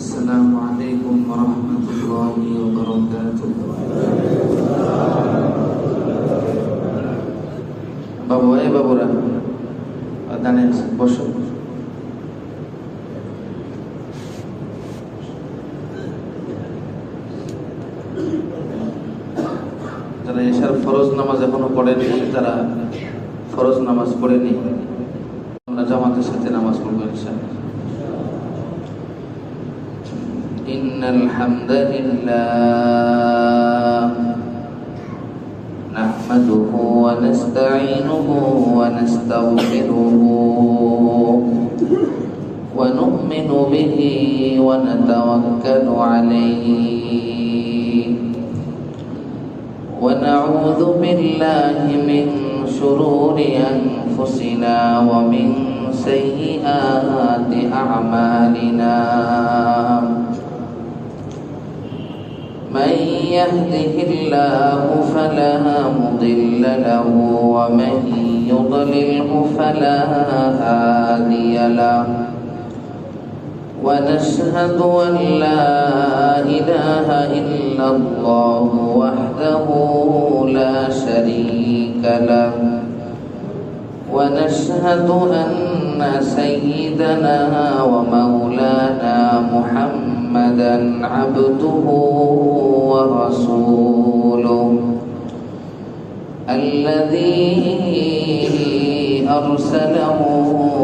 السلام عليكم ورحمة الله وبركاته. বাবুরা দাঁড়িয়ে আছেন, বসো। যারা এশার ফরজ নামাজ এখনো পড়েনি, তারা ফরজ নামাজ পড়েনি, আমরা জামাতের সাথে নামাজ পড়বো ইনশাআল্লাহ। ইন্নাল হামদালিল্লাহ নাহমাদুহু ওয়া নাস্তাঈনুহু ওয়া নাস্তাগফিরুহু ওয়া নু'মিনু বিহি ওয়া নাতাওয়াক্কালু আলাইহি ওয়া নাউযু বিল্লাহি মিন শুরুরি আনফুসিনা ওয়া মিন সাইয়্যাতি আ'মালিনা। من يهده الله فلا مضل له ومن يضلله فلا هادي له ونشهد أن لا إله إلا الله وحده لا شريك له ونشهد أن سيدنا ومولانا محمدًا عبده ورسوله الذي أرسله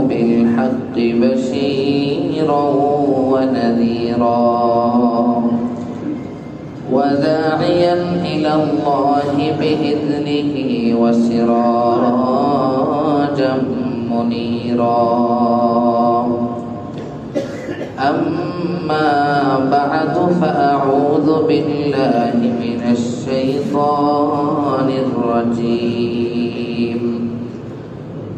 بالحق بشيرا ونذيرا وداعيا إلى الله بإذنه وسراجا منيرا. أما بعد فأعوذ بالله من الشيطان الرجيم.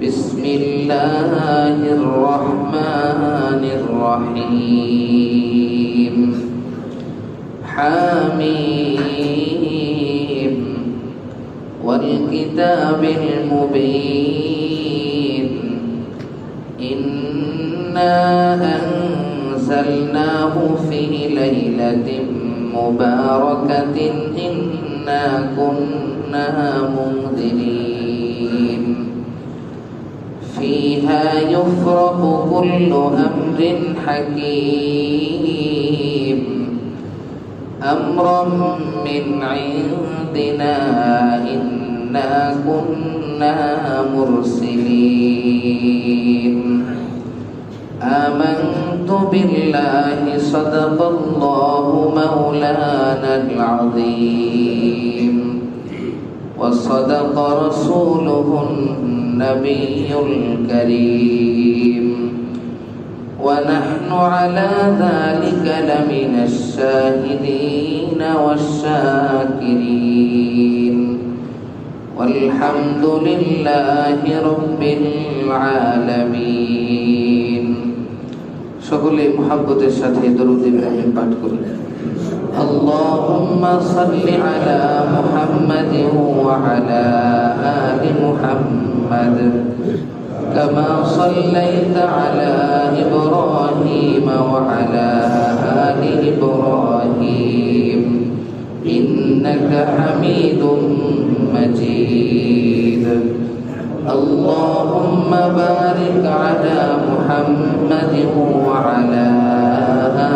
بسم الله الرحمن الرحيم. حميم والكتاب المبين. إنا أنزلناه في ليلة مباركة إنا كنا منذرين فيها يفرق كل أمر حكيم أمرا من عندنا إنا كنا مرسلين. آمنت بالله صدق الله مولانا العظيم وصدق رسوله النبي الكريم ونحن على ذلك لمن الشاهدين والشاكرين والحمد لله رب العالمين. সকলে মুহাব্বতের সাথে দরুদ ইব্রাহিম পাঠ করুন। আল্লাহুম্মা সাল্লি আলা মুহাম্মাদিন ওয়া আলা আলি মুহাম্মাদ কামা সাল্লাইতা আলা ইব্রাহিম ওয়া আলা আলি ইব্রাহিম ইন্নাকা হামিদুম মাজিদ. اللهم بارك على محمد وعلى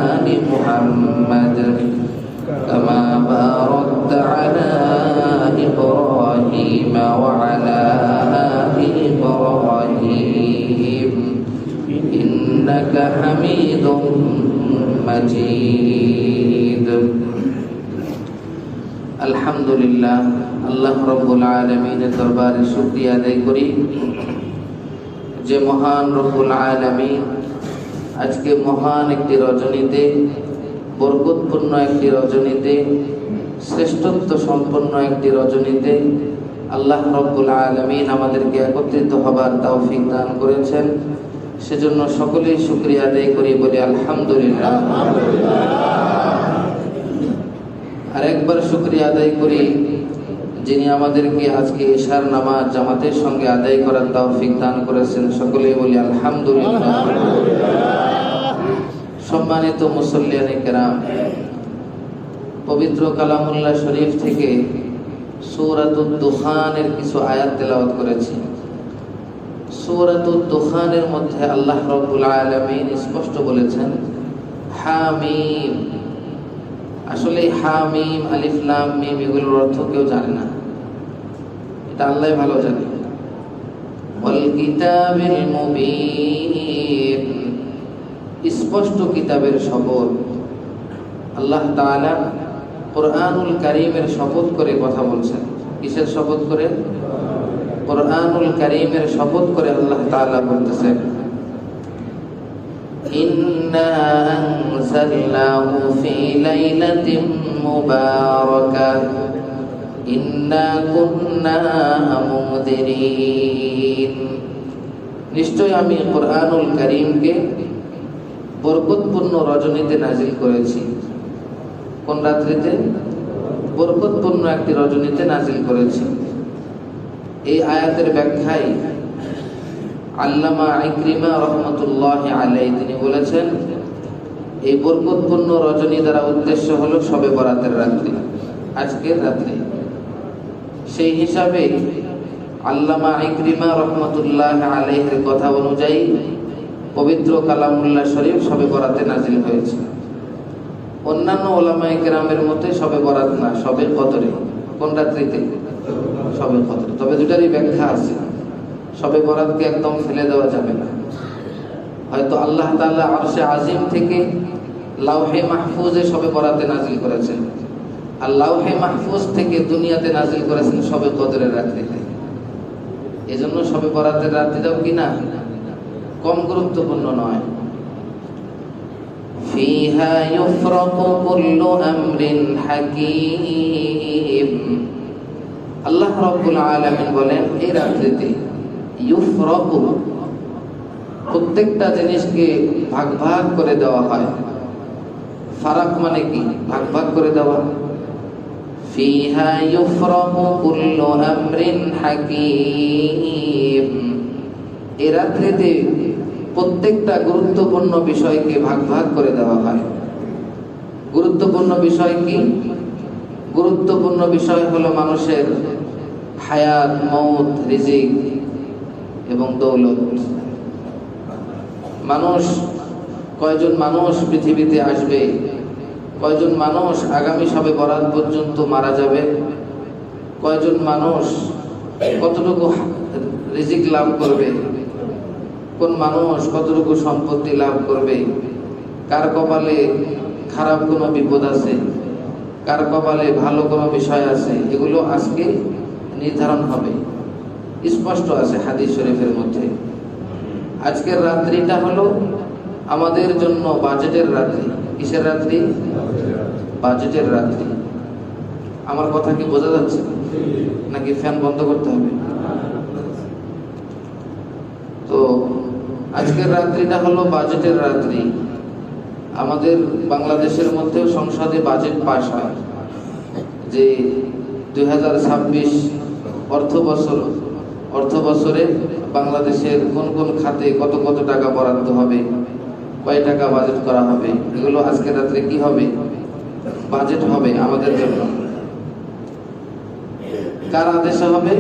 آل محمد كما باركت على إبراهيم وعلى آل إبراهيم إنك حميد مجيد. আলহামদুলিল্লাহ, আল্লাহ রব্বুল আলামিনের দরবারে শুকরিয়া আদায় করি যে মহান রব্বুল আলামিন আজকে মহান একটি রজনীতে, বরকতপূর্ণ একটি রজনীতে, শ্রেষ্ঠত্ব সম্পন্ন একটি রজনীতে আল্লাহ রব্বুল আলামিন আমাদেরকে একত্রিত হবার তৌফিক দান করেছেন। সেজন্য সকলেই শুকরিয়া আদায় করি, বলি আলহামদুলিল্লাহ। আরেকবার শুকরিয়া আদায় করি যিনি আমাদেরকে আজকে ইশার নামাজ জামাতের সঙ্গে আদায় করার তৌফিক দান করেছেন। সকলেই বলি আলহামদুলিল্লাহ। সম্মানিত মুসল্লিয়ানে কেরাম, পবিত্র কালামুল্লাহ শরীফ থেকে সূরাতুদ দুখানের কিছু আয়াত তেলাওয়াত করেছি। সূরাতুদ দুখানের মধ্যে আল্লাহ রাব্বুল আলামিন স্পষ্ট বলেছেন হামিম। আসলে হামিম, আলিফ লাম মিম এগুলোর অর্থ কেউ জানে না, এটা আল্লাহ ভালো জানে। ওয়াল কিতাবিল মুবিন, স্পষ্ট কিতাবের শপথ। আল্লাহ তাআলা কুরআনুল কারীমের শপথ করে কথা বলছেন। কিসের শপথ করে? কুরআনুল কারীমের শপথ করে আল্লাহ তাআলা বলতেছেন ইন্না আনজালনাহু ফি লাইলাতিন মুবারাকাহ ইন্না কুন্না মুনদিরিন। নিশ্চয় আমি কুরআনুল কারীমকে বরকতপূর্ণ রজনীতে নাজিল করেছি। কোন রাত্রিতে? বরকতপূর্ণ একটি রজনীতে নাজিল করেছি। এই আয়াতের ব্যাখ্যায় আল্লামা ইকরিমা রাহমাতুল্লাহি আলাইহি তিনি বলেছেন, এই বরকতপূর্ণ রজনী দ্বারা উদ্দেশ্য হলো শবে বরাতের রাত্রি, আজকের রাত্রি। সেই হিসাবে আল্লামা ইকরিমা রাহমাতুল্লাহি আলাইহির কথা অনুযায়ী পবিত্র কালামুল্লাহ শরীফ শবে বরাতে নাজিল হয়েছে। অন্যান্য উলামায়ে কেরামের মতে শবে বরাত না, শবে কদরে। কোন রাত্রিতে? শবে কদরে। তবে দুটারই ব্যাখ্যা আছে। শবে বরাতকে একদম ফেলে দেওয়া যাবে না। হয়তো আল্লাহ তাআলা আরশে আজিম থেকে লাওহে মাহফুজে শবে বরাতে নাজিল করেছেন, আর লাওহে মাহফুজ থেকে দুনিয়াতে নাজিল করেছেন শবে কদরের রাত্রিতে। এজন্য শবে বরাতের রাত্রিটাও কি না কম গুরুত্বপূর্ণ নয়। ফিহা ইউফরাকু কুল্লু আমরিন হাকীম। আল্লাহ রাব্বুল আলামিন বলেন এই রাত্রিতে ইউফরাকু, প্রত্যেকটা জিনিসকে ভাগ ভাগ করে দেওয়া হয়। ফারাক মানে কি? ভাগ ভাগ করে দেওয়া। ফিহা ইউফরাকু কুল্লু আমরিন হাকীম, এই রাত্রিতে প্রত্যেকটা গুরুত্বপূর্ণ বিষয়কে ভাগ ভাগ করে দেওয়া হয়। গুরুত্বপূর্ণ বিষয় কি? গুরুত্বপূর্ণ বিষয় হলো মানুষের হায়াত, মওত, রিজিক এবং দৌলত। মানুষ, কয়জন মানুষ পৃথিবীতে আসবে, কয়জন মানুষ আগামী শবে বরাত পর্যন্ত মারা যাবে, কয়জন মানুষ কতটুকু রিজিক লাভ করবে, কোন মানুষ কতটুকু সম্পত্তি লাভ করবে, কার কপালে খারাপ কোনো বিপদ আছে, কার কপালে ভালো কোনো বিষয় আছে, এগুলো আজকে নির্ধারণ হবে। স্পষ্ট আছে হাদিস শরীফের মধ্যে। আজকের রাত্রিটা হলো আমাদের জন্য বাজেটের রাত্রি। কিসের রাত্রি? বাজেটের রাত্রি। আমার কথা কি বোঝা যাচ্ছে নাকি ফ্যান বন্ধ করতে হবে? তো আজকের রাত্রিটা হলো বাজেটের রাত্রি। আমাদের বাংলাদেশের মধ্যেও সংসদে বাজেট পাস হয় যে 2026 অর্থ বছরে বাংলাদেশের কোন কোন খাতে কত কত টাকা বরাদ্দ হবে, কয় টাকা বাজেট করা হবে, এগুলো আজকের রাত্রে কি হবে? বাজেট হবে আমাদের জন্য। কার আদেশে হবে?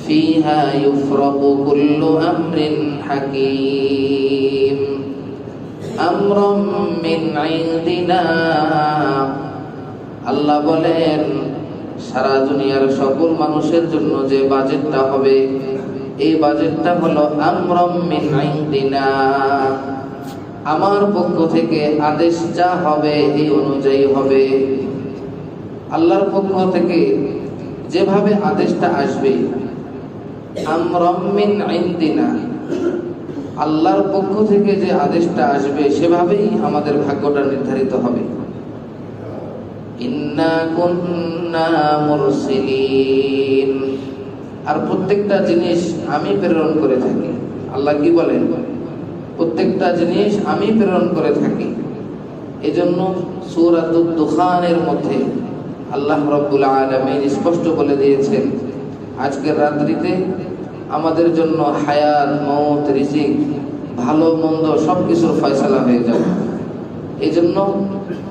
ফিহা ইউফরাকু কুল্লু আমরিন হাকীম আমরুম মিন ইনদিনা। আল্লাহ বলেন সারা দুনিয়ার সকল মানুষের জন্য যে বাজেটটা হবে, এই বাজেটটা হলো আমরুম মিন ইনদিনা, আমার পক্ষ থেকে আদেশ যা হবে এই অনুযায়ী হবে। আল্লাহর পক্ষ থেকে যেভাবে আদেশটা আসবে, আমরুম মিন ইনদিনা, আল্লাহর পক্ষ থেকে যে আদেশটা আসবে সেভাবেই আমাদের ভাগ্যটা নির্ধারিত হবে। ইন্না কুন্না মুরসিলিন, আর প্রত্যেকটা জিনিস আমি প্রেরণ করে থাকি। আল্লাহ কি বলেন? প্রত্যেকটা জিনিস আমি প্রেরণ করে থাকি। এজন্য সূরাতুদ দুখানের মধ্যে আল্লাহ রাব্বুল আলামিন স্পষ্ট বলে দিয়েছেন আজকের রাত্রিতে আমাদের জন্য হায়াত, মওত, রিজিক ভালো মন্দ সবকিছুর ফয়সালা হয়ে যাবে। এই জন্য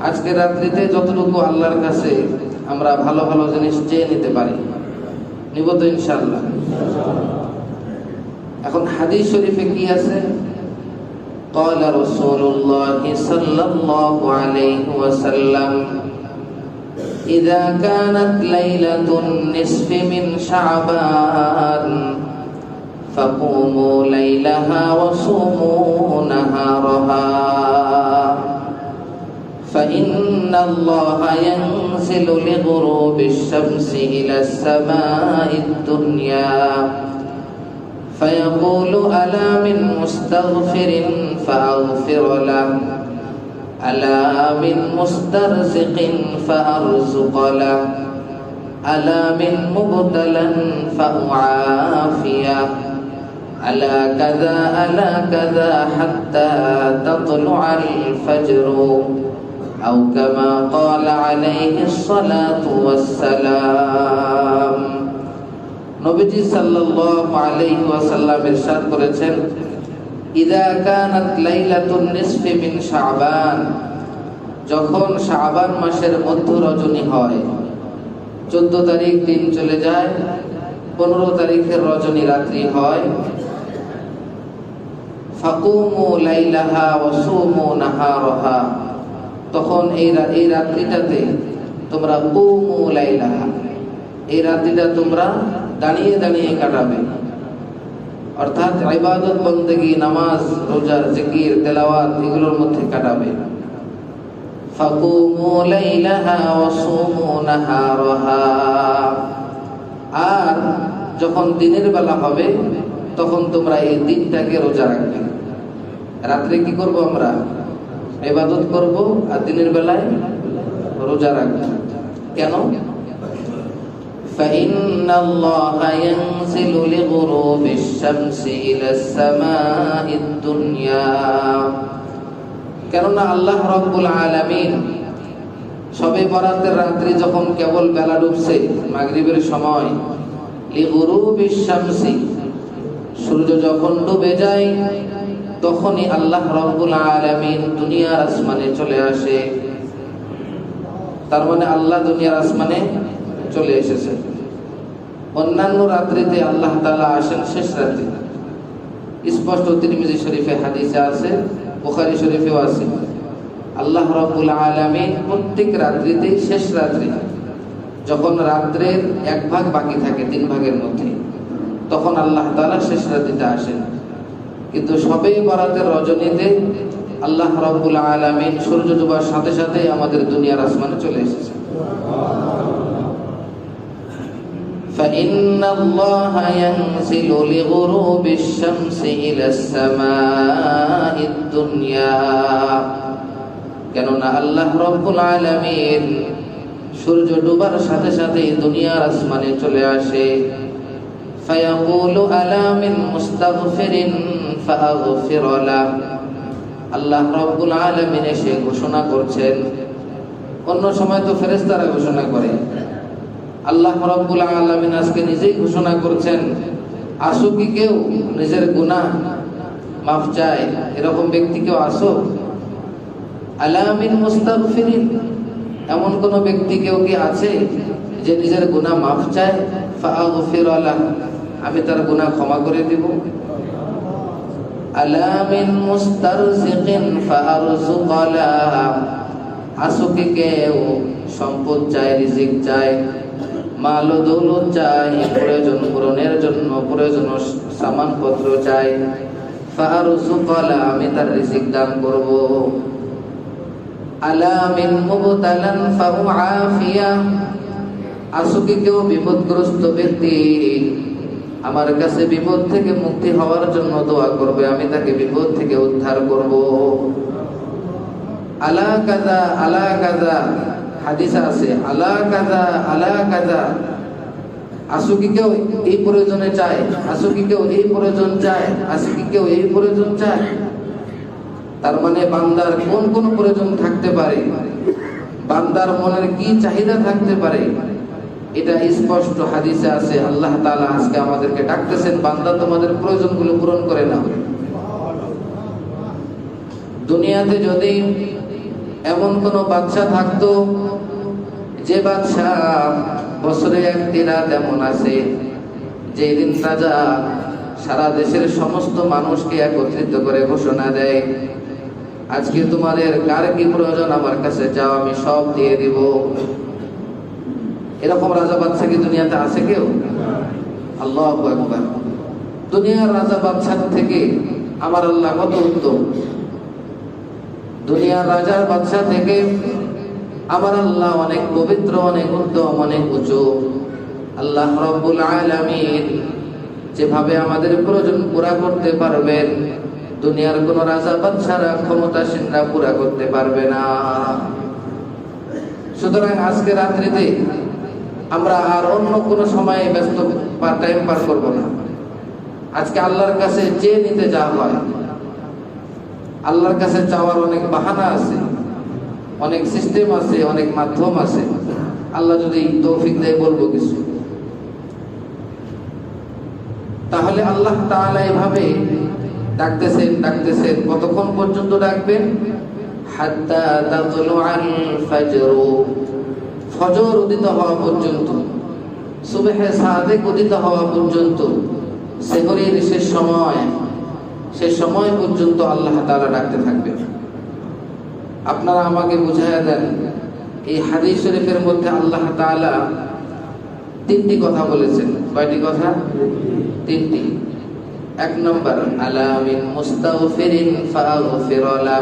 আজকে রাত্রিতে যতটুকু আল্লাহর কাছে আমরা ভালো ভালো জিনিস চেয়ে নিতে পারি, নিব তো ইনশাআল্লাহ। এখন হাদিস শরীফে কি আছে? قال رسول الله صلى الله عليه وسلم إذا كانت ليلة النصف من شعبان فقوموا ليلها وصوموا نهارها فإن الله ينزل لغروب الشمس إلى السماء الدنيا فيقول ألا من مستغفر فأغفر له ألا من مسترزق فأرزق له ألا من مبتلى فأعافيه ألا كذا حتى تطلع الفجر أو كما قال عليه الصلاة والسلام। নবীজি সাল্লাল্লাহু আলাইহি ওয়াসাল্লাম ইরশাদ করেছেন, ইযা কানাত লাইলাতুন নিসফি মিন শাবান, যখন শাবান মাসের মধ্য রজনী হয়, 14 তারিখ দিন চলে যায়, 15 তারিখের রজনী রাত্রি হয়, ফাকুমু লাইলাহা ওয়া সুমু নাহারাহা, তখন এই রাত্রিটাতে তোমরা কুমু লাইলাহা, এই রাত্রিটা তোমরা দাঁড়িয়ে দাঁড়িয়ে কাটাবে, অর্থাৎ ইবাদত বন্দেগী, নামাজ, রোজা, জিকির, তেলাওয়াত এগুলোর মধ্যে কাটাবে। ফাকুমু লাইলাহা ওয়া সুমু নাহারাহা, আর যখন দিনের বেলা হবে তখন তোমরা এই দিনটাকে রোজা রাখবে। রাত্রে কি করব? আমরা ইবাদত করব, আর দিনের বেলায় রোজা রাখব। কেন? فإن الله ينزل لغروب الشمس إلى السماء الدنيا, কেননা আল্লাহ রাব্বুল আলামিন শবে বরাতের রাত্রি যখন কেবল বেলা ডুবছে, মাগরিবের সময়, লিগুরুবিশ শামসি, সূর্য যখন ডুবে যায়, তখনই আল্লাহ রাব্বুল আলামিন দুনিয়ার আসমানে চলে আসে। তার মানে আল্লাহ দুনিয়ার আসমানে চলে এসেছে। অন্যান্য রাত্রিতে আল্লাহ তাআলা আসেন শেষ রাতে, স্পষ্ট তিরমিজি শরীফে হাদিসে আছে, বুখারী শরীফেও আছে। আল্লাহ রাব্বুল আলামিন প্রত্যেক রাত্রিতে, শেষ রাত্রি যখন রাত্রের 1 ভাগ বাকি থাকে 3 ভাগের মধ্যে, তখন আল্লাহ তাআলা শেষ রাত্রিতে আসেন। কিন্তু শবে বরাতের রজনীতে আল্লাহ রাব্বুল আলামিন সূর্য ডোবার সাথে সাথে আমাদের দুনিয়ার আসমানে চলে এসেছে। فإن الله ينزل لغروب الشمس إلى السماء الدنيا, কেননা আল্লাহ রাব্বুল আলামিন সূর্য ডোবার সাথে সাথে দুনিয়ার আসমানে চলে আসে। ফায়াকুলু আলা মিন মুস্তাগফিরিন ফাআগফির লাহ, আল্লাহ রাব্বুল আলামিন এসে ঘোষণা করছেন। অন্য সময় তো ফেরেশতারা ঘোষণা করে, আল্লাহ রাব্বুল আলামিন আজকে নিজেই ঘোষণা করছেন, আসো কি কেউ নিজের গুনাহ মাফ চায়? এরকম ব্যক্তি কেউ আসো? আলা মিন মুস্তাগফিরিন, এমন কোন ব্যক্তি কেউ কি আছে যে নিজের গুনাহ মাফ চায়? ফাআগফির লাহ, আমি তার গুনাহ ক্ষমা করে দিব। আলা মিন মুস্তারজিকিন ফাআরযুক লাহ, আসো কি কেউ সম্পদ চায়, রিজিক চায়, মাল ও দৌলত চাই, প্রয়োজন পূরণের জন্য প্রয়োজনীয় সামানপত্র চাই, ফাআরযুক লাহ, আমি তার রিজিক দান করব। আলা মিন মুবতালান ফাউআফিয়া, আসো কি কেউ বিপদগ্রস্ত ব্যক্তি, আমার কাছে বিপদ থেকে মুক্তি হওয়ার জন্য দোয়া করবে, আমি তাকে বিপদ থেকে উদ্ধার করব। আলা কাযা, হাদিসে আছে আলা কাযা, আসো কি কেউ এই প্রয়োজনে চায়, আসো কি কেউ এই প্রয়োজন চায়, আসো কি কেউ এই প্রয়োজন চায়। তার মানে বান্দার কোন কোন প্রয়োজন থাকতে পারে, বান্দার মনের কি চাহিদা থাকতে পারে, এটা স্পষ্ট হাদিসে আছে। আল্লাহ তাআলা আজকে আমাদেরকে ডাকতেছেন, বান্দা তোমাদের প্রয়োজনগুলো পূরণ করে নাও। দুনিয়াতে যদি এমন কোনো বাদশা থাকতো যে বাদশা বছরে একটি রাত এমন আছে যেই দিন রাজা সারা দেশের সমস্ত মানুষকে একত্রিত করে ঘোষণা দেয়, আজকে তোমাদের কার কি প্রয়োজন আমার কাছে যাও, আমি সব দিয়ে দিব। এরকম রাজা বাদশা কি দুনিয়াতে আছে কেউ? আল্লাহু আকবার। দুনিয়ার রাজা বাদশার থেকে আমার আল্লাহ কত উত্তম। দুনিয়ার রাজার বাদশা থেকে আমার আল্লাহ অনেক পবিত্র, অনেক উত্তম, অনেক উঁচু। আল্লাহ রাব্বুল আলামিন যেভাবে আমাদের প্রয়োজন পুরা করতে পারবেন, দুনিয়ার কোন রাজা বাদশারা ক্ষমতাসীনরা পুরা করতে পারবে না। সুতরাং আজকে রাত্রিতে আমরা আর অন্য কোনো সময়ে ব্যস্ত টাইম পার করব না। আজকে আল্লাহর কাছে চেয়ে নিতে যাওয়া হয়। আল্লাহর কাছে চাওয়ার অনেক বাহানা আছে, অনেক সিস্টেম আছে, অনেক মাধ্যম আছে। আল্লাহ যদি তৌফিক দেয় বলবো কিছু। তাহলে আল্লাহ তাআলা এভাবে ডাকতেছেন ডাকতেছেন, কতক্ষণ পর্যন্ত ডাকবেন? হাত্তা তাতলুআল ফাজর, ফজর উদিত হওয়া পর্যন্ত, সুবহে সাদিক উদিত হওয়া পর্যন্ত, সেহরির শেষ সময় পর্যন্ত আল্লাহ তাআলা ডাকতে থাকবেন। আপনারা আমাকে বুঝাইয়া দেন, এই হাদিস শরীফের মধ্যে আল্লাহ তাআলা তিনটি কথা বলেছেন। কয়টি কথা? তিনটি। এক নম্বর, আলা মিন মুস্তাগফিরিন ফাগফির লা,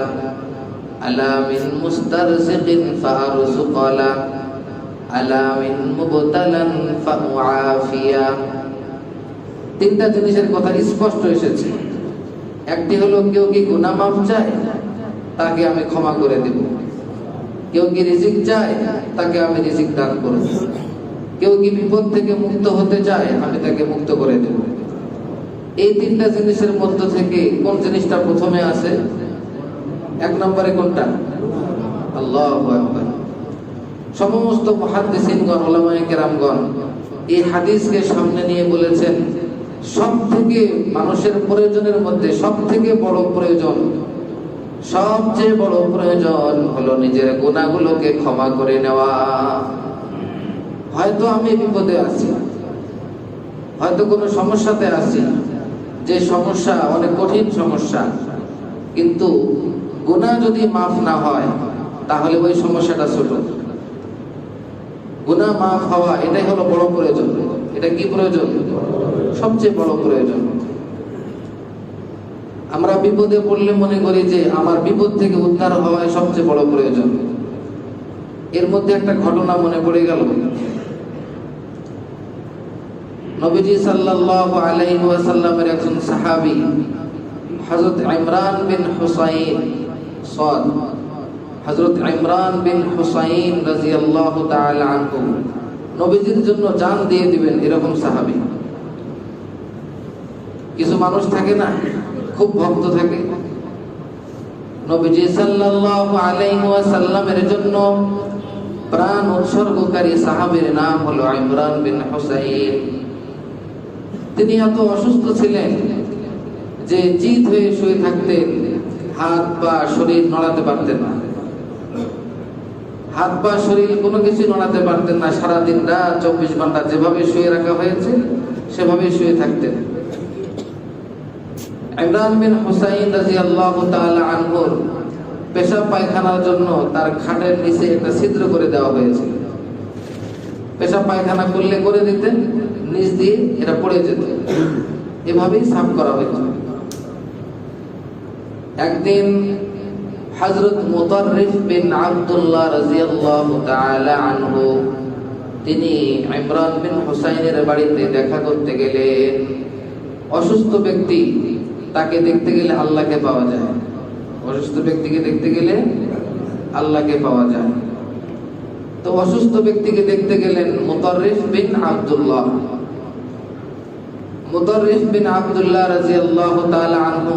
আলা মিন মুস্তারজিকিন ফারযুক লা, আলা মিন মুবতালান ফাউআফিয়া। তিনটা জিনিসের কথা স্পষ্ট এসেছে। একটি হলো, কেউ কি গুনাহ মাফ চায়, তাকে আমি ক্ষমা করে দেব। কেউ কি রিজিক চায়, তাকে আমি রিজিক দান করব। কেউ কি বিপদ থেকে মুক্ত হতে চায়, আমি তাকে মুক্ত করে দেব। এই তিনটা জিনিসের মধ্য থেকে কোন জিনিসটা প্রথমে আসে? এক নম্বরে কোনটা? আল্লাহু আকবার। সমস্ত মুহাদ্দিসিনগণ, উলামায়ে কেরামগণ এই হাদিসকে সামনে নিয়ে বলেছেন, সব থেকে মানুষের প্রয়োজনের মধ্যে সব থেকে বড় প্রয়োজন, সবচেয়ে বড় প্রয়োজন হলো নিজের গুনাহগুলোকে ক্ষমা করে নেওয়া। হয়তো আমি বিপদে আছি, হয়তো কোনো সমস্যাতে আছি, যে সমস্যা অনেক কঠিন সমস্যা, কিন্তু গুনাহ যদি মাফ না হয় তাহলে ওই সমস্যাটা ছোট। গুনাহ মাফ হওয়া, এটাই হলো বড় প্রয়োজন। এটা কি প্রয়োজন? সবচেয়ে বড় প্রয়োজন। আমরা বিপদে পড়লে মনে করি যে আমার বিপদ থেকে উদ্ধার হওয়াই সবচেয়ে বড় প্রয়োজন। এর মধ্যে একটা ঘটনা মনে পড়ে গেল। নবীজি সাল্লাল্লাহু আলাইহি ওয়াসাল্লামের একজন সাহাবী হযরত ইমরান বিন হুসাইন হযরত ইমরান বিন হুসাইন রাদিয়াল্লাহু তাআলা আনহু নবীজির জন্য জান দিয়ে দিবেন, এরকম সাহাবী। কিছু মানুষ থাকে না, খুব ভক্ত থাকে। নবীজি সাল্লাল্লাহু আলাইহি ওয়াসাল্লামের জন্য প্রাণ উৎসর্গকারী সাহাবীর নাম হলো ইমরান বিন হুসাইন। তিনি এত অসুস্থ ছিলেন যে চিত হয়ে শুয়ে থাকতেন, হাত পা শরীর নড়াতে পারতেন না। হাত পা শরীর কোনো কিছু নড়াতে পারতেন না। সারাদিন রাত 24 ঘন্টা যেভাবে শুয়ে রাখা হয়েছে সেভাবে শুয়ে থাকতেন। ইমরান বিন হুসাইন রাদিয়াল্লাহু তাআলা আনহুর পেশাব পায়খানার জন্য তার খাটের নিচে একটা ছিদ্র করে দেওয়া হয়েছে। পেশাব পায়খানা করলে করে দিতেন, নিচ দিয়ে এটা পড়ে যেত, এভাবেই সাফ করা হয়েছে। একদিন হযরত মুতাররিফ বিন আব্দুল্লাহ রাদিয়াল্লাহু তাআলা আনহু তিনি ইমরান বিন হুসাইনের বাড়িতে দেখা করতে গেলেন। অসুস্থ ব্যক্তি, তাকে দেখতে গেলে আল্লাহকে পাওয়া যায়। অসুস্থ ব্যক্তিকে দেখতে গেলে আল্লাহকে পাওয়া যায়। তো অসুস্থ ব্যক্তিকে দেখতে গেলেন মুতাররিফ বিন আব্দুল্লাহ। মুতাররিফ বিন আব্দুল্লাহ রাদিয়াল্লাহু তাআলা আনহু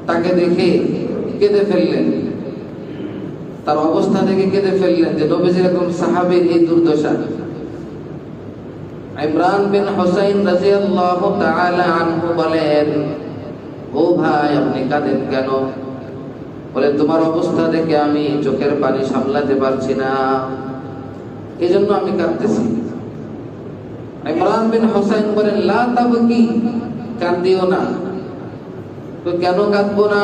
তাকে দেখে কেঁদে ফেললেন। তার অবস্থা দেখে কেঁদে ফেললেন যে নবীজির এরকম সাহাবীর এই দুর্দশা। ইমরান বিন হুসাইন রাদিয়াল্লাহু তাআলা আনহু বলেন, ও ভাই, আপনি কাঁদেন কেন? বলে তোমার অবস্থা দেখে আমি চোখের পানি সামলাতে পারছি না, এই জন্য আমি কাঁদতেছি। ইমরান বিন হুসাইন বলেন লা তাবকি, কাঁদিও না। তো কেন কাঁদবো না?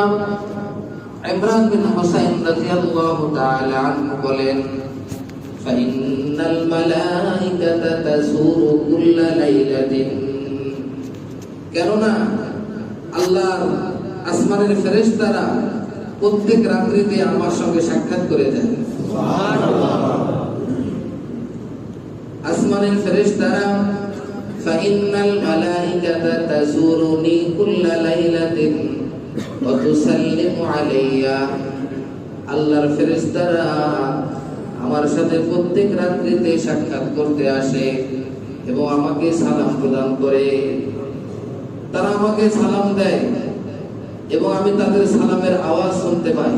ইমরান বিন হুসাইন রাদিয়াল্লাহু তাআলা আনহু বলেন ফাইন্নাল মালাইকাতা তাসুরু কুল্লা লাইলাতিন, কেননা আল্লাহর আসমানের ফেরেশতারা প্রত্যেক রাত্রিতে আমার সঙ্গে সাক্ষাৎ করে যায়। সুবহানাল্লাহ। আসমানের ফেরেশতারা ফাইন্নাল মালাইকাতা তাসুরুনি কুল্লা লাইলাতিন ওয়া তুসাল্লিমু আলাইয়া, আল্লাহর ফেরেশতারা আমার সাথে প্রত্যেক রাত্রিতে সাক্ষাৎ করতে আসে এবং আমাকে সালাম প্রদান করে। তারা আমাকে সালাম দেয় এবং আমি তাদের সালামের আওয়াজ শুনতে পাই।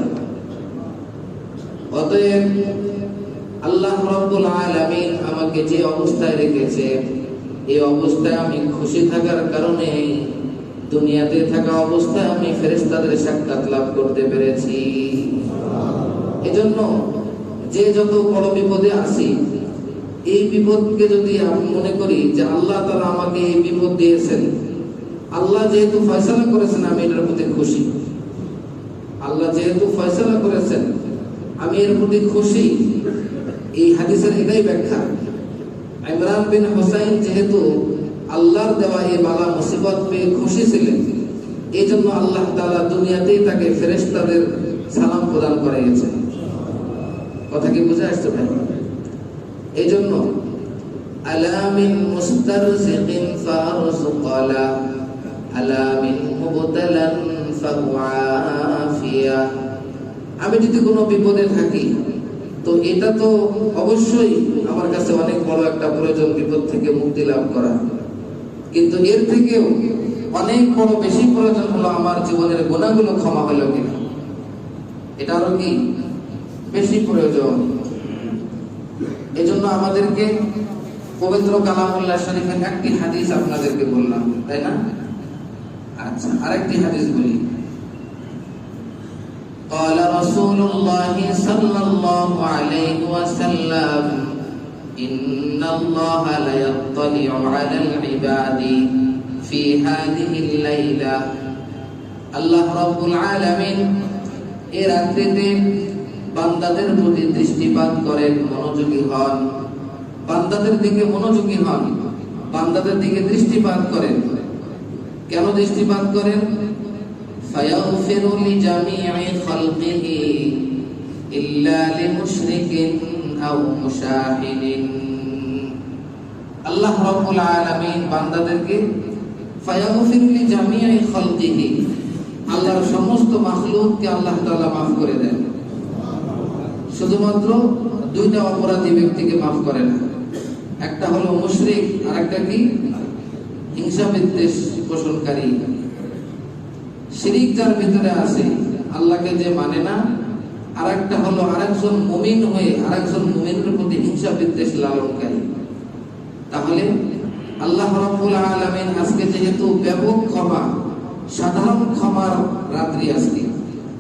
অতএব আল্লাহ রাব্বুল আলামিন আমাকে যে অবস্থায় রেখেছে, এই অবস্থায় আমি খুশি থাকার কারণে দুনিয়াতে থাকা অবস্থায় আমি ফেরেশতাদের সাক্ষাৎ লাভ করতে পেরেছি। এজন্য যে যত বড় বিপদে আছি, এই বিপদকে যদি আমি মনে করি যে আল্লাহ তাআলা আমাকে এই বিপদ দিয়েছেন, আল্লাহ যেহেতু ফয়সালা করেছেন আমি এটার প্রতি খুশি, আল্লাহ যেহেতু ফয়সালা করেছেন আমি এর প্রতি খুশি, এই হাদিসের এটাই ব্যাখ্যা। ইমরান বিন হুসাইন যেহেতু আল্লাহর দেওয়া এই বালা মুসিবত পেয়ে খুশি ছিলেন, এই জন্য আল্লাহ তাআলা দুনিয়াতেই তাকে ফেরেশতাদের সালাম প্রদান করাইয়েছেন। কথা কি বুঝে আসছে ভাই? এই জন্য আলামিন মুস্তারজিকিন ফারজুকালা আলামিন মুবতালান ফাহুআফিয়া, আমি যদি কোনো বিপদে থাকি তো এটা তো অবশ্যই আমার কাছে অনেক বড় একটা প্রয়োজন বিপদ থেকে মুক্তি লাভ করা, কিন্তু এর থেকেও অনেক বড় বেশি প্রয়োজন হলো আমার জীবনের গুনাহগুলো ক্ষমা হলো কিনা, এটা আরো কি বেশি প্রয়োজন। এজন্য আমাদেরকে পবিত্র কালামুল্লাহ শরীফের একটি হাদিস আপনাদেরকে বললাম, তাই না? আচ্ছা, আরেকটি হাদিস বলি। قال رسول الله صلى الله عليه وسلم إن الله لا يطلع على العباد في هذه الليلة, আল্লাহ রাব্বুল আলামিন এই রাত্রিতে বান্দাদের প্রতি দৃষ্টিপাত করেন, মনোযোগী হন, বান্দাদের দিকে মনোযোগী হন, বান্দাদের দিকে দৃষ্টিপাত করেন। কেন দৃষ্টিপাত করেন? ফায়াগফিরু লিজামি'i খালকিহি ইল্লা লিমুশরিকিন আও মুশাহিদিন, আল্লাহ রাব্বুল আলামিন বান্দাদেরকে ফায়াগফিরু লিজামি'i খালকিহি, আল্লাহর সমস্ত মাখলুককে আল্লাহ তাআলা maaf করে দেন। শুধুমাত্র দুইটা অপরাধী ব্যক্তিকে মাফ করে না, একটা হলো মুশরিক আর একটা কি হিংসা বিদ্বেষ পোষণকারী। শিরিক যার ভিতরে আছে, আল্লাহকে যে মানে না, আর একটা হলো আরেকজন মুমিন হয়ে আরেকজন মুমিনের প্রতি হিংসা বিদ্বেষ লালনকারী। তাহলে আল্লাহ রাব্বুল আলামিন আজকে যেহেতু ব্যাপক ক্ষমা, সাধারণ ক্ষমার রাত্রি আজকে,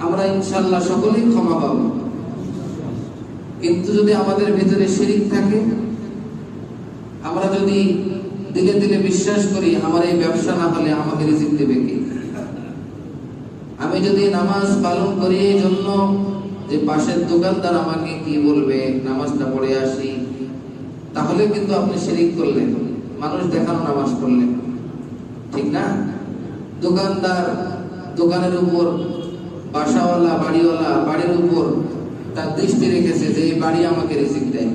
আমরা ইনশাআল্লাহ সকলেই ক্ষমা পাবো। কিন্তু যদি আমাদের ভিতরে শিরিক থাকে, আমরা যদি দিলে দিলে বিশ্বাস করি আমার এই ব্যবসা না হলে আমাকে রিজিক দেবে কে, আমি যদি নামাজ পালন করি এই জন্য যে পাশের দোকানদার আমাকে কি বলবে, নামাজটা পড়ে আসি, তাহলে কিন্তু আপনি শিরিক করলেন, মানুষ দেখানো নামাজ পড়লেন, ঠিক না? দোকানদার দোকানের উপর, বাসাওয়ালা বাড়িওয়ালা বাড়ির উপর তার দৃষ্টি রেখেছে যে এই বাড়ি আমাকে রিজিক দেয়,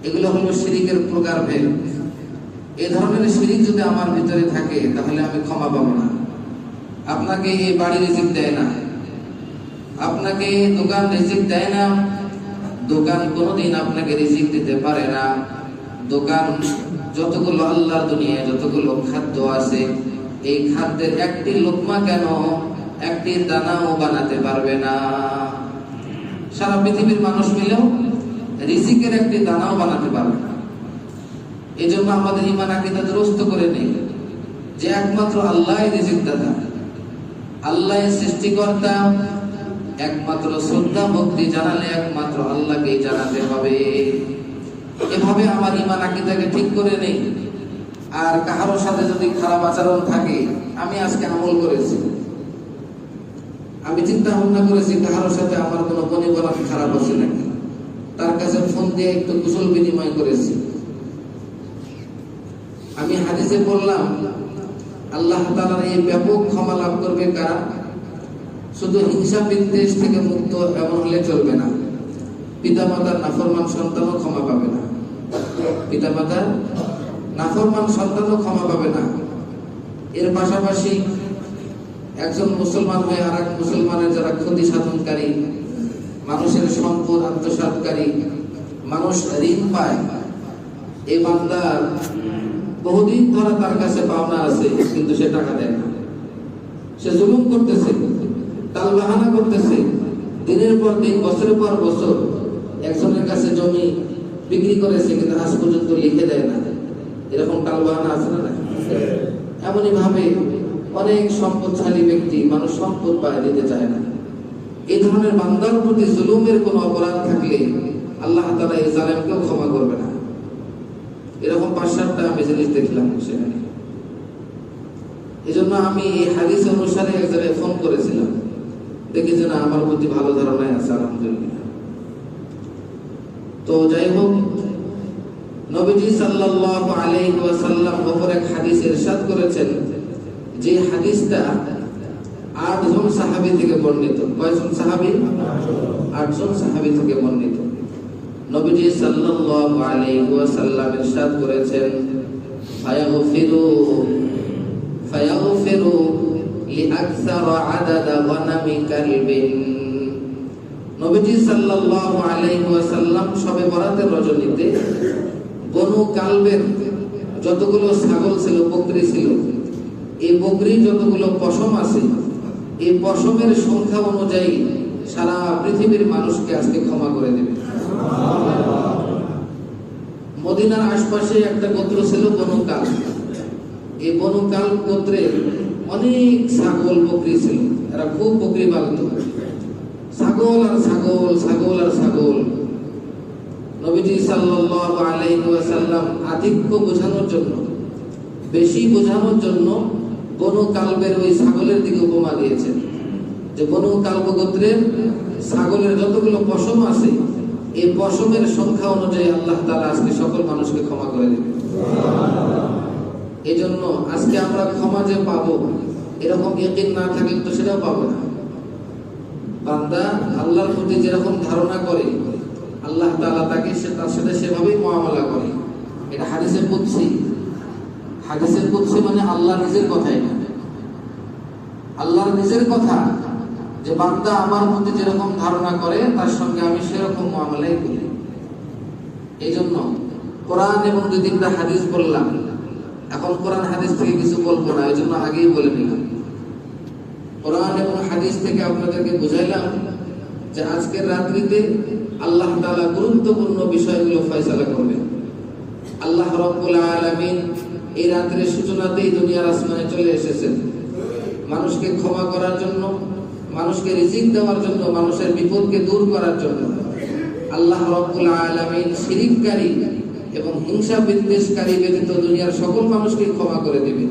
এগুলো হলো শিরিকের প্রকারভেদ। এই ধরনের শিরিক যদি আমার ভিতরে থাকে তাহলে আমি ক্ষমা পাবো না। আপনাকে এই বাড়ি রিজিক দেয় না, আপনাকে দোকান রিজিক দেয় না, দোকান কোনোদিন আপনাকে রিজিক দিতে পারে না। দোকান যতগুলো আল্লাহর দুনিয়ায় যতগুলো খাদ্য আছে, এই খাদ্যের একটি লোকমা কেন একটি দানাও বানাতে পারবে না। সারা পৃথিবীর মানুষ মিলেও রিজিকের একটি দানাও বানাতে পারবে না। এই জন্য আমাদের ঈমান আকীদা দুরস্ত করে নেই যে একমাত্র আল্লাহই রিজিক দাতা, আল্লাহই সৃষ্টিকর্তা, একমাত্র শ্রদ্ধা ভক্তি জানালে একমাত্র আল্লাহকেই জানাতে হবে। এভাবে আমার ঈমান আকীদাকে ঠিক করে নেই। আর কারোর সাথে যদি খারাপ আচরণ থাকে, আমি আজকে আমল করেছি, আমি চিন্তা ভাবনা করেছি কারোর সাথে আমার কোনো বনিবনাত খারাপ আছে নাকি, তার কাছে ফোন দিয়ে একটু কুশল বিনিময় করেছি। আমি হাদিসে বললাম আল্লাহ তাআলার এই ব্যাপক ক্ষমা লাভ করবে কারা? শুধু হিংসা বিদ্বেষ থেকে মুক্ত এমন হলে চলবে না, পিতামাতার নাফরমান সন্তানও ক্ষমা পাবে না, পিতামাতার নাফরমান সন্তানও ক্ষমা পাবে না। এর পাশাপাশি একজন মুসলমান হয়ে আর এক মুসলমানের যারা ক্ষতি সাধনকারী, মানুষের সম্পদ আত্মসাৎকারী, মানুষ ঋণ পায়, এই বান্দার বহুদিন ধরে তার কাছে পাওনা আছে, কিন্তু সে টাকা দেয় না, সে জুলুম করতেছে, তালবাহানা করতেছে, দিনের পর দিন বছরের পর বছর একজনের কাছে জমি বিক্রি করেছে, কিন্তু আজ পর্যন্ত লিখে দেয় না। এরকম তালবাহানা আছে না? এমনই ভাবে অনেক সম্পদশালী ব্যক্তি মানুষ সম্পদ পায়, দিতে চায় না। এই ধরনের বান্দার প্রতি জুলুমের কোনো অপরাধ থাকলে আল্লাহ তাআলা এই জালেমকেও ক্ষমা করবে না। এরকম ৫-৭টা আমি জিনিস দেখলাম সেখানে। এই জন্য আমি এই হাদিস অনুসারে এক জায়গায় ফোন করেছিলাম, দেখি যে না আমার প্রতি ভালো ধারণায় আছে, আলহামদুলিল্লাহ। তো যাই হোক, নবীজি সাল্লাল্লাহু আলাইহি ওয়াসাল্লাম অপর এক হাদিস ইরশাদ করেছেন, যে হাদিসটা ৮ জন সাহাবী থেকে বর্ণিত। কয়জন সাহাবী? ৮ জন সাহাবী থেকে বর্ণিত। নবীজি সাল্লাল্লাহু আলাইহি ওয়াসাল্লাম ইরশাদ করেছেন, ফায়াগফিরু লিআকসারা আদাদা গনামি কালবিন। নবীজি সাল্লাল্লাহু আলাইহি ওয়াসাল্লাম শবে বরাতের রজনীতে বনু কালবের যতগুলো ছাগল ছিল, বকরি ছিল, এই বকরি যতগুলো পশম আছে, এই পশমের সংখ্যা অনুযায়ী সারা পৃথিবীর মানুষকে আজকে ক্ষমা করে দেবে। মদিনার আশপাশে একটা গোত্র ছিল বনু কাল। এই বনু কাল গোত্রের অনেক ছাগল বকরি ছিল, এরা খুব বকরি পালত, ছাগল আর ছাগল, ছাগল আর ছাগল। নবীজি সাল্লাল্লাহু আলাইহি ওয়াসাল্লাম আধিক্য বোঝানোর জন্য, বেশি বোঝানোর জন্য বনু কালবের ওই ছাগলের দিকে উপমা দিয়েছেন, যে বনু কালব গোত্রের ছাগলের যতগুলো পশম আছে, এই পশমের সংখ্যা অনুযায়ী আল্লাহ তাআলা আজকে সকল মানুষকে ক্ষমা করে দেবে। এই জন্য আজকে আমরা ক্ষমা যে পাবো, এরকম ইয়াকিন না থাকলে তো সেটাও পাবো না। বান্দা আল্লাহর প্রতি যেরকম ধারণা করে, আল্লাহ তাআলা তাকে তার সাথে সেভাবেই মুআমালা করে। এটা হাদিসে কুদসি। হাদিসে কুদসি মানে আল্লাহ নিজের কথাই, আল্লাহর নিজের কথা, যে বান্দা আমার প্রতি যেরকম ধারণা করে তার সঙ্গে আমি সেরকম মুআমালাই করি। এই জন্য কোরআন এবং ২-৩টা হাদিস বললাম, এখন কোরআন হাদিস থেকে কিছু বলবো না, এই জন্য আগেই বলে নিলাম। কোরআন এবং হাদিস থেকে আপনাদেরকে বুঝাইলাম যে আজকের রাত্রিতে আল্লাহ তাআলা গুরুত্বপূর্ণ বিষয়গুলো ফয়সালা করবেন। আল্লাহ রাব্বুল আলামিন এই রাত্রির সূচনাতেই দুনিয়ার আসমানে চলে এসেছেন মানুষকে ক্ষমা করার জন্য, মানুষকে রিজিক দেওয়ার জন্য, মানুষের বিপদকে দূর করার জন্য। আল্লাহ রাব্বুল আলামিন শিরিককারী এবং হিংসা বিদ্বেষকারী ব্যতীত দুনিয়ার সকল মানুষকে ক্ষমা করে দেবেন।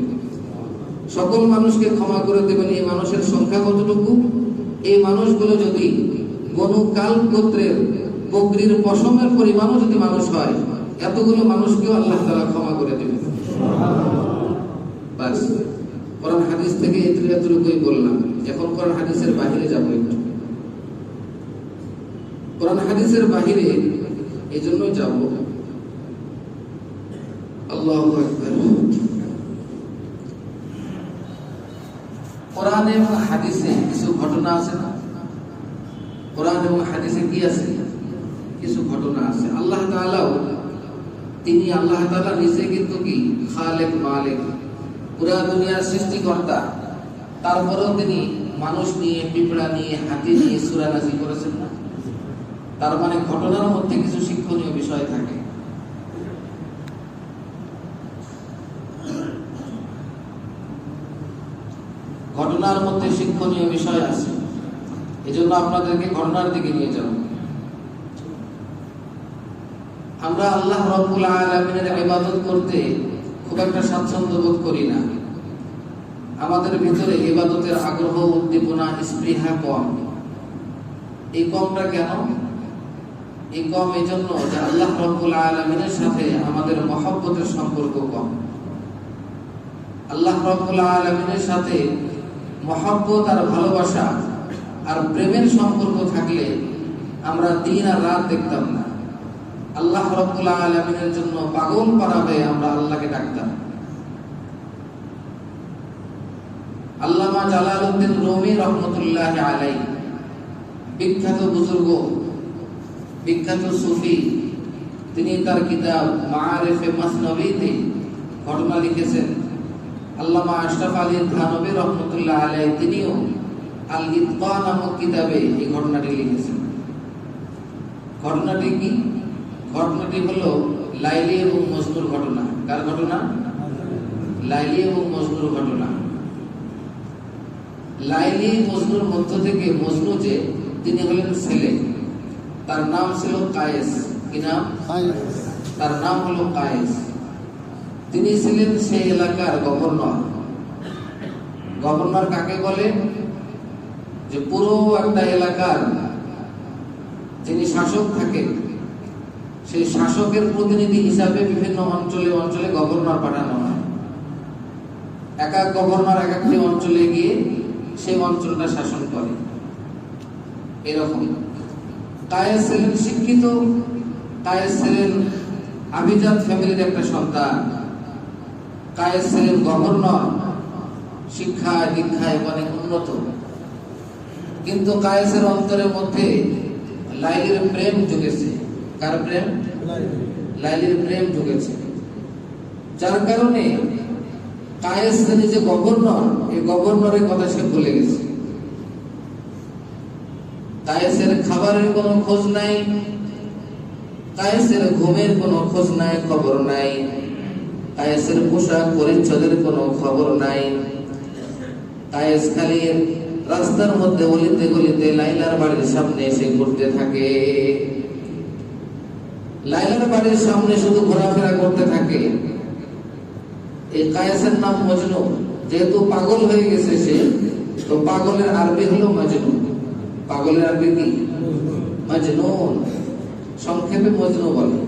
সকল মানুষকে ক্ষমা করে দেবেন। এই মানুষের সংখ্যা কতটুকু? এই মানুষগুলো যদি বনু কাল গোত্রের বকরির পশমের পরিমাণও যদি মানুষ হয়, এতগুলো মানুষকেও আল্লাহ তাআলা ক্ষমা করে দেবেন। বাস, কোরআন হাদিস থেকে এতটুকুই বললাম। এখন কোরআন হাদিসের বাহিরে যাবো একটু। কোরআন হাদিসের বাহিরে এই জন্যই যাব, আল্লাহু আকবার। কোরআন এবং হাদিসে কিছু ঘটনা আছে না? কোরআন এবং হাদিসে কি আছে? কিছু ঘটনা আছে। আল্লাহ তাআলাও, তিনি আল্লাহ তাআলা নিজে কিন্তু কি খালেক মালিক, পুরা দুনিয়ার সৃষ্টিকর্তা। তারপরেও তিনি মানুষ নিয়ে, পিঁপড়া নিয়ে, হাতি নিয়ে সূরা নাযিল করেছেন না? তার মানে ঘটনার মধ্যে কিছু শিক্ষণীয় বিষয় থাকে। ঘটনার মধ্যে শিক্ষণীয় বিষয় আছে। এজন্য আপনাদেরকে ঘটনার দিকে নিয়ে যাব। আমরা আল্লাহ রাব্বুল আলামিনের ইবাদত করতে খুব একটা স্বাচ্ছন্দ্য বোধ করি না। আমাদের ভিতরে ইবাদতের আগ্রহ, উদ্দীপনা, স্পৃহা কম। এই কমটা কেন? এই কম এই জন্য যে আল্লাহ রাব্বুল আলামিনের সাথে আমাদের মহব্বতের সম্পর্ক কম। আল্লাহ রাব্বুল আলামিনের সাথে মহব্বত আর ভালোবাসা আর প্রেমের সম্পর্ক থাকলে আমরা দিন আর রাত দেখতাম না। আল্লাহ রাব্বুল আলামিনের জন্য পাগল পারা হয়ে আমরা আল্লাহকে ডাকতাম। আল্লামা জালালউদ্দিন রুমি রহমতুল্লাহি আলাইহি, বিখ্যাত বুজুর্গ, বিখ্যাত সুফি, তিনি তার কিতাব মাআরিফে মাসনবীতে ঘটনা লিখেছেন। আল্লামা আশরাফ আলী থানভী রহমতুল্লাহ আলাইহি তিনিও আল ইতকা নামক কিতাবে এই ঘটনাটি লিখেছেন। ঘটনাটি কি? ঘটনাটি হলো লাইলি এবং মজনুর ঘটনা। কার ঘটনা? লাইলি এবং মজনুর ঘটনা। লাইলি মজনুর মধ্য থেকে মজনু যে তিনি হলেন ছেলে, তার নাম ছিল কায়েস। কি নাম? তার নাম হলো কায়েস। তিনি ছিলেন সেই এলাকার গভর্নর। গভর্নর কাকে বলে? যে পুরো একটা এলাকার যিনি শাসক থাকেন, সেই শাসকের প্রতিনিধি হিসাবে বিভিন্ন অঞ্চলে অঞ্চলে গভর্নর পাঠানো হয়। এক এক গভর্নর এক একটি অঞ্চলে গিয়ে সেই অঞ্চলটা শাসন করে। এরকম কায়েস ছিলেন শিক্ষিত, কায়েস ছিলেন আভিজাত ফ্যামিলির একটা সন্তান, কায়েস ছিলেন গভর্নর, শিক্ষা দীক্ষায় অনেক উন্নত। কিন্তু কায়েসের অন্তরের মধ্যে লাইলির প্রেম জুগেছে। কার প্রেম? লাইলির প্রেম জুগেছে। যার কারণে কায়েস যে গভর্নর, এই গভর্নরের কথা সে ভুলে গেছে। কায়েসের খাবারের কোনো খোঁজ নাই, কায়েসের ঘুমের কোনো খোঁজ নাই, খবর নাই, কায়েসের পোশাক পরিচ্ছদের কোনো খবর নাই। কায়েস খালি রাস্তার মধ্যে অলিতে গলিতে লাইলার বাড়ির সামনে এসে ঘুরতে থাকে। লাইলার বাড়ির সামনে শুধু ঘোরাফেরা করতে থাকে। এই কায়েসের নাম মজনু। যেহেতু পাগল হয়ে গেছে সে, তো পাগলের আরবি হলো মজনু। পাগলের আরবি কি? মজনুন, সংক্ষেপে মজনু বলে।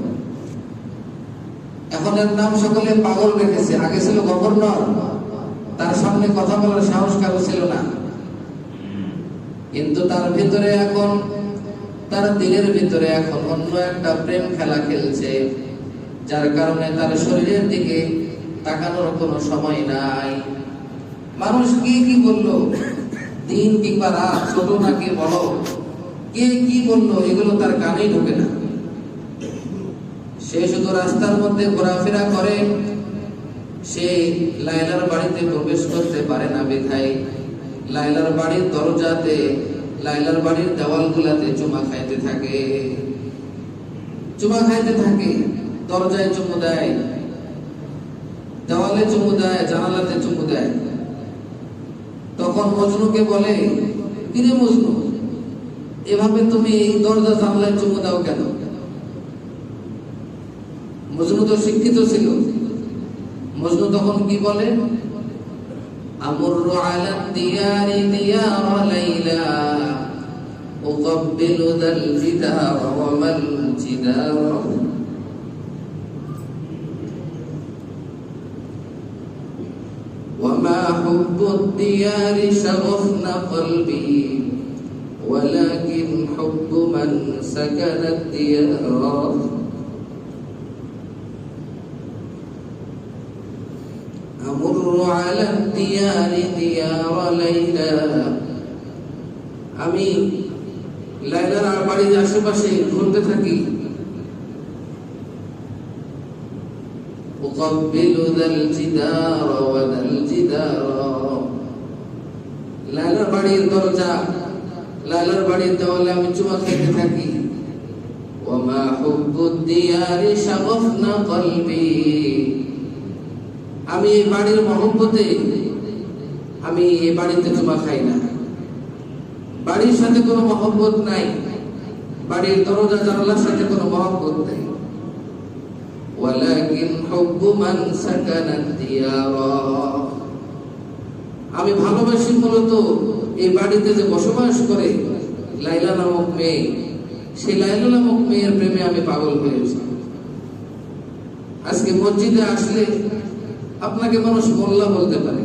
এখন এর নাম সকলে পাগল রেখেছে। আগে ছিল গভর্নর, তার সামনে কথা বলার সাহস কারো ছিল না। কিন্তু তার ভিতরে এখন, তার দিলের ভিতরে এখন অন্য একটা প্রেম খেলা খেলছে, যার কারণে তার শরীরের দিকে তাকানোর কোনো সময় নাই। মানুষ কে কি বললো, দিন কিংবা রাত, ছোট নাকি বড়, কে কি বললো, এগুলো তার কানেই ঢোকে না। সে শুধু রাস্তার মধ্যে ঘোরাফেরা করে। সে লাইলার বাড়িতে প্রবেশ করতে পারে না বিধায় লাইলার বাড়ির দরজাতে, লাইলার বাড়ির দেওয়ালগুলাতে চুমা খাইতে থাকে। চুমা খাইতে থাকে, দরজায় চুমু দেয়, দেওয়ালে চুমু দেয়, জানালাতে চুমু দেয়। তখন মজনুকে বলে, কিরে মজনু, এভাবে তুমি দরজা জানলায় চুমু দাও কেন? মজনু তো শিক্ষিত ছিল। মজনু তখন কি বলে? আমরু আলা দিয়ারি দিয়ার লাইলা উকাব্বিলু দাল জিদার ওয়া মাল জিদার। وما حب الديار شغفنا قلبي ولكن حب من سكن الديار أمر على الديار ديار ليلى আমি লাইলার বাড়ির আশেপাশে ঘুরতে থাকি। أقبل ذا الجدار وذا الجدار লাইলার বাড়ির দরজা, লাইলার বাড়ির দেওয়ালে আমি চুমা খেতে থাকি। وما حب الديار شغفنا قلبي আমি এই বাড়ির মহব্বতে আমি এই বাড়িতে চুমা খাই না। বাড়ির সাথে কোনো মহব্বত নাই, বাড়ির দরজা জানালার সাথে কোনো মহব্বত নাই। ওয়ালাকিন হুব্বু মান সাকানাত দিয়ারা, আমি ভালোবাসি মূলত এই বাড়িতে যে বসবাস করে লাইলা নামক মেয়ে, সেই লাইলা নামক মেয়ের প্রেমে আমি পাগল হয়েছি। আজকে মসজিদে আসলে আপনাকে মানুষ মোল্লা বলতে পারে,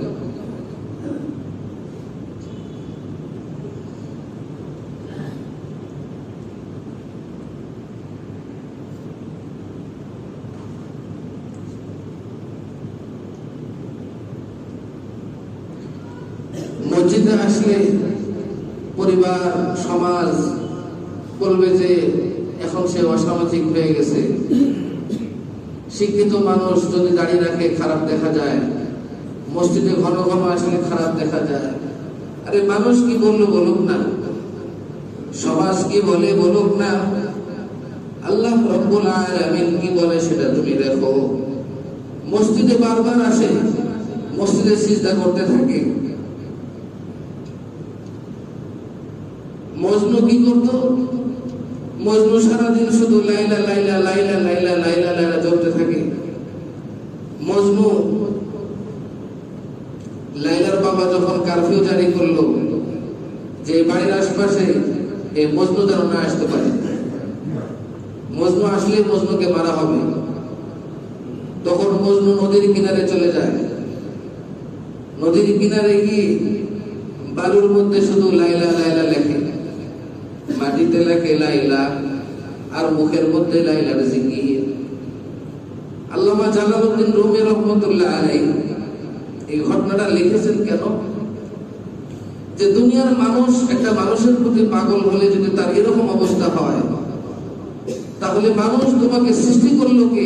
মসজিদে আসলে পরিবার সমাজ বলবে যে এখন সে অসামাজিক হয়ে গেছে। শিক্ষিত মানুষ যদি দাঁড়িয়ে রাখে খারাপ দেখা যায়, মসজিদে ঘন ঘন আসলে খারাপ দেখা যায়। আরে মানুষ কি বললো বলুক না, সমাজ কি বলে বলুক না, আল্লাহ রব্বুল আলামিন কি বলে সেটা তুমি দেখো। মসজিদে বারবার আসে, মসজিদে সিজদা করতে থাকে। মজনু কি করতো? মজনু সারাদিন শুধু লাইলা লাইলা লাইলা লাইলা লাইলা লাইলা চলতে থাকে। মজনু লাইলার বাবা যখন কারফিউ জারি করলো যে বাড়ির আশপাশে এই মজনু যেন না আসতে পারে, মজনু আসলে মজনুকে মারা হবে, তখন মজনু নদীর কিনারে চলে যায়। নদীর কিনারে গিয়ে বালুর মধ্যে শুধু লাইলা লাইলা লেখে, মাটিতে লেখে লাইলা, আর মুখের মধ্যে লাইলার জিকির। আল্লামা জালালউদ্দিন রুমি রহমাতুল্লাহ আলাইহি এই ঘটনাটা লিখেছেন কেন? যে দুনিয়ার মানুষ একটা মানুষের প্রতি পাগল হলে যদি তার এরকম অবস্থা হয়, তাহলে মানুষ তোমাকে সৃষ্টি করলো কে?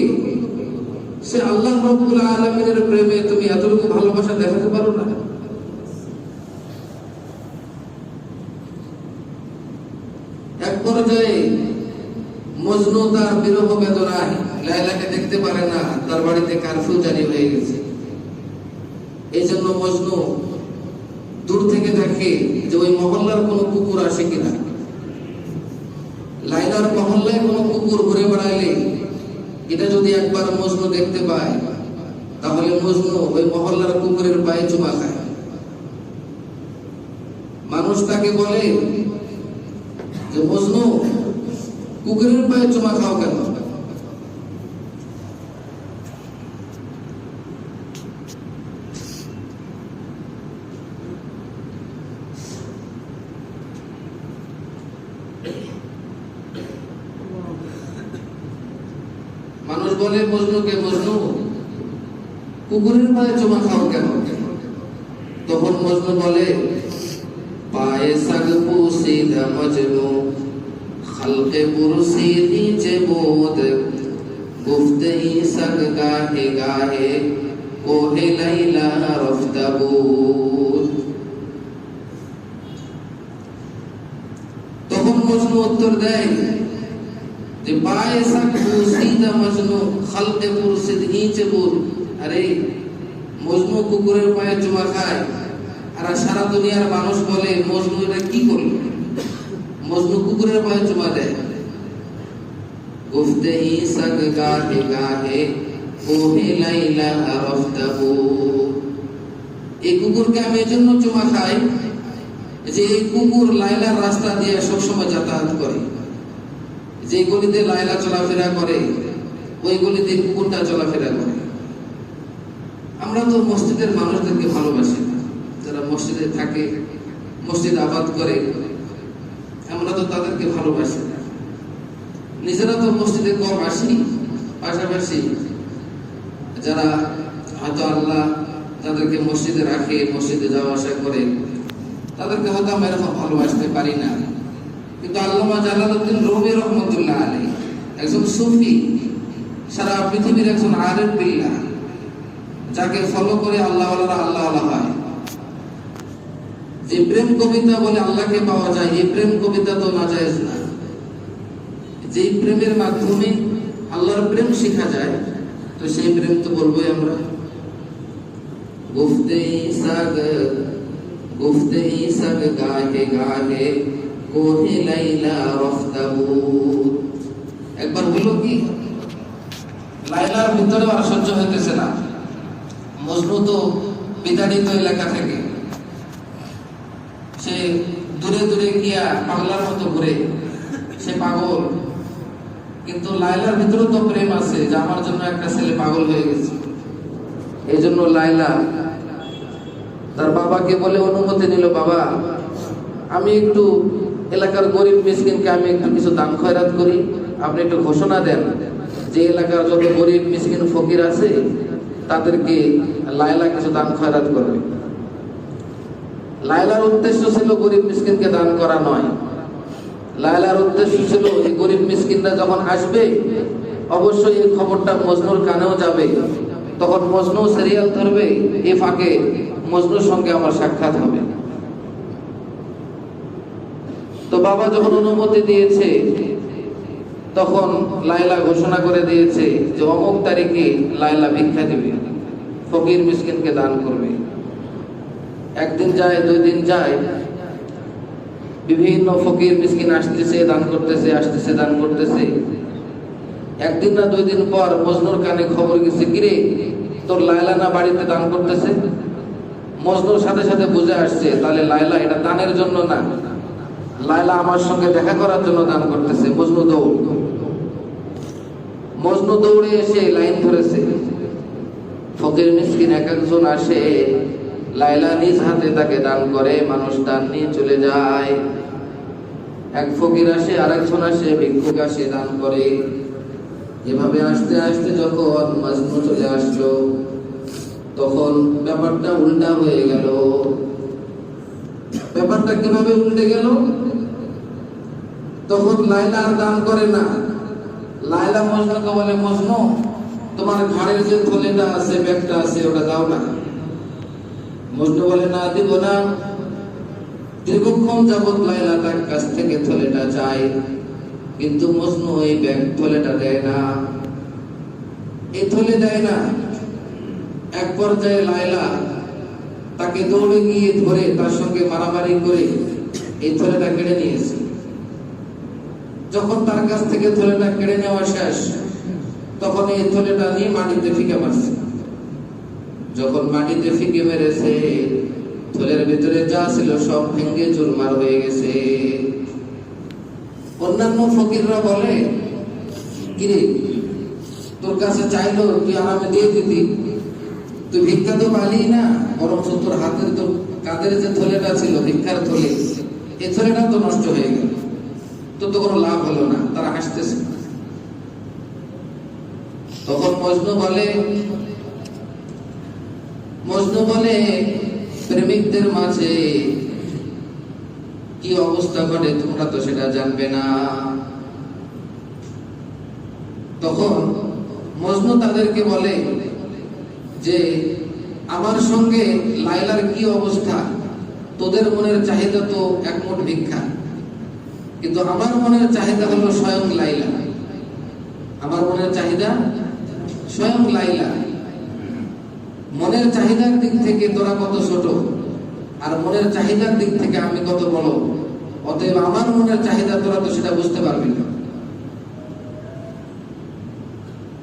সে আল্লাহ রাব্বুল আলামিনের প্রেমে তুমি এতটুকু ভালোবাসা দেখাতে পারো না? এক পর্যায়ে মজনু তার বিরহ বেদনায় লায়লাকে দেখতে পারে না, তার বাড়িতে কারফিউ জারি হয়ে গেছে। এই জন্য মজনু দূর থেকে দেখে যে ওই মহল্লার কোনো কুকুর আসে কিনা। লাইলার মহল্লায় কোনো কুকুর ঘুরে বেড়াইলে এটা যদি একবার মজনু দেখতে পায়, তাহলে মজনু ওই মহল্লার কুকুরের পায়ে চুমা খায়। মানুষ তাকে বলে যে মজনু কুকুরের পায়ে চুমা খাও কেন? মানুষ বলে মজনুকে, মজনু কুকুরের পায়ে চুমা খাও কেন? তখন মজনু বলে, পায়ে সাগ পুসিদা মজনু খলকে পুরসি নিচে বোদ গুফতহি সাগ গাহে গাহে কোহে লাইলা রফতাবুদ। তখন মজনু উত্তর দেয় যে পায়ে সাগ পুসিদা মজনু খলকে পুরসি নিচে বোদ। আরে মজনু কুকুরের পায়ে চুমা খায়, আর সারা দুনিয়ার মানুষ বলে মজনু এটা কি করলো? মজনু কুকুরের পায়ে চুমা দেয়। গুফতহি সাগ গাহে গাহে কোহে লাইলা রফতাবু। এই কুকুরকে আমি এজন্য চুমা খাই যে এই কুকুর লাইলার রাস্তা দিয়ে সবসময় যাতায়াত করে। যে গলিতে লাইলা চলাফেরা করে ওই গলিতে কুকুরটা চলাফেরা করে। আমরা তো মসজিদের মানুষদেরকে ভালোবাসি, যারা মসজিদে থাকে, মসজিদ আবাদ করে, আমরা তো তাদেরকে ভালোবাসি না। নিজেরা তো মসজিদে কম আসি, পাশাপাশি যারা হয়তো আল্লাহ তাদেরকে মসজিদে রাখে, মসজিদে যাওয়া আসা করে, তাদেরকে হয়তো আমরা এরকম ভালোবাসতে পারি না। কিন্তু আল্লামা জালালউদ্দিন রুমি রহমাতুল্লাহ আলাইহি একজন সুফি, সারা পৃথিবীর একজন আরিফ বিল্লাহ, যাকে ফলো করে আল্লাহওয়ালারা আল্লাহওয়ালা হয়। যে প্রেম কবিতা বলে আল্লাহকে পাওয়া যায়, এই প্রেম কবিতা তো নাজায়েজ না। যে প্রেমের মাধ্যমে আল্লাহর প্রেম শেখা যায়, তো সেই প্রেম তো বলবোই আমরা। গুফতে সাগ গুফতে ইসাক গাহে গাহে কোহে লাইলা রফতাবু। একবার হলো কি, লাইলার ভিতরে আর সহ্য হইতেছে না। মজনু তো বিতাড়িত এলাকা থেকে, সে দূরে দূরে গিয়া পাগলার মতো ঘুরে, সে পাগল। কিন্তু লাইলার ভিতরে তো প্রেম আছে যে আমার জন্য একটা ছেলে পাগল হয়ে গেছে। এই জন্য লাইলা তার বাবাকে বলে অনুমতি নিল, বাবা আমি একটু এলাকার গরিব মিসকিনকে আমি একটু কিছু দান খয়রাত করি, আপনি একটু ঘোষণা দেন যে এলাকার যত গরিব মিসকিন ফকির আছে তাদেরকে লাইলা কিছু দান খয়রাত করবে। লাইলার উদ্দেশ্য ছিল গরিব মিসকিনকে দান করা নয়। লাইলার উদ্দেশ্য ছিল এই গরিব মিসকিনরা যখন আসবে অবশ্যই এই খবরটা মজনুর কানেও যাবে, তখন মজনু সিরিয়াল ধরবে, এই ফাঁকে মজনুর সঙ্গে আমার সাক্ষাৎ হবে। তো বাবা যখন অনুমতি দিয়েছে তখন লাইলা ঘোষণা করে দিয়েছে যে অমুক তারিখে লাইলা ভিক্ষা দিবে, ফকির মিসকিনকে দান করবে। একদিন যায়, 2 দিন যায়, বিভিন্ন ফকির মিসকিন আসতেছে দান করতেছে, আসতেছে দান করতেছে। একদিন না 2 দিন পর মজনুর কানে খবর গেছে, কিরে তোর লাইলা না বাড়িতে দান করতেছে। মজনুর সাথে সাথে বুঝে আসছে তাহলে লাইলা এটা দানের জন্য না, লাইলা আমার সঙ্গে দেখা করার জন্য দান করতেছে। মজনু দৌড়ে এসে লাইন ধরেছে। ফকির মিসকিন এক একজন আসে, লাইলা নিজ হাতে তাকে দান করে, মানুষ দান নিয়ে চলে যায়। এক ফকির আসে, আরেকজন আসে, ভিক্ষুক আসে, দান করে। এভাবে আসতে আসতে যখন মজনু চলে আসলো তখন ব্যাপারটা উল্টা হয়ে গেল। ব্যাপারটা কিভাবে উল্টে গেল? তখন লাইলা আর দান করে না। লাইলা মজনুকে বলে, মজনু তোমার ঘাড়ের যে থলেটা আছে, ব্যাগটা আছে, ওটা দাও না। মজনু বলে, না দিব না। দীর্ঘক্ষণ যাবৎ লাইলা তার কাছ থেকে থলেটা চায়, কিন্তু মজনু এই ব্যাগ থলেটা দেয় না, এই থলে দেয় না। এক পর্যায়ে লাইলা তাকে দৌড়ে গিয়ে ধরে তার সঙ্গে মারামারি করে এই থলেটা কেড়ে নিয়েছে। যখন তার কাছ থেকে থলেটা কেড়ে নেওয়া শেষ তখন এই থলেটা নিয়ে মাটিতে ফিকে মারছে। যখন মাটিতে ফিকে মেরেছে থলের ভিতরে যা ছিল সব ভেঙে চুরমার হয়ে গেছে। অন্যান্য ফকিররা বলে, কিরে তোর কাছে চাইলো তুই আরামে দিয়ে দিতি, তুই ভিক্ষা তো পালি না, বরং তোর হাতের তোর কাঁধের যে থলেটা ছিল ভিক্ষার থলে, এই থলেটা তো নষ্ট হয়ে গেল, তো কোনো লাভ হলো না। তারা হাসতেছে। তখন মজনু বলে প্রেমিকদের মাঝে কি অবস্থা ঘটে তোমরা তো সেটা জানবে না। তখন মজনু তাদেরকে বলে যে আমার সঙ্গে লাইলার কি অবস্থা, তোদের মনের চাহিদা তো এক মুঠ ভিক্ষা, কিন্তু আমার মনের চাহিদা হলো স্বয়ং লাইলা। আমার মনের চাহিদা স্বয়ং লাইলা। মনের চাহিদার দিক থেকে তোরা কত ছোট, আর মনের চাহিদার দিক থেকে আমি কত বড়, অতএব আমার মনের চাহিদা তোরা তো সেটা বুঝতে পারবি না।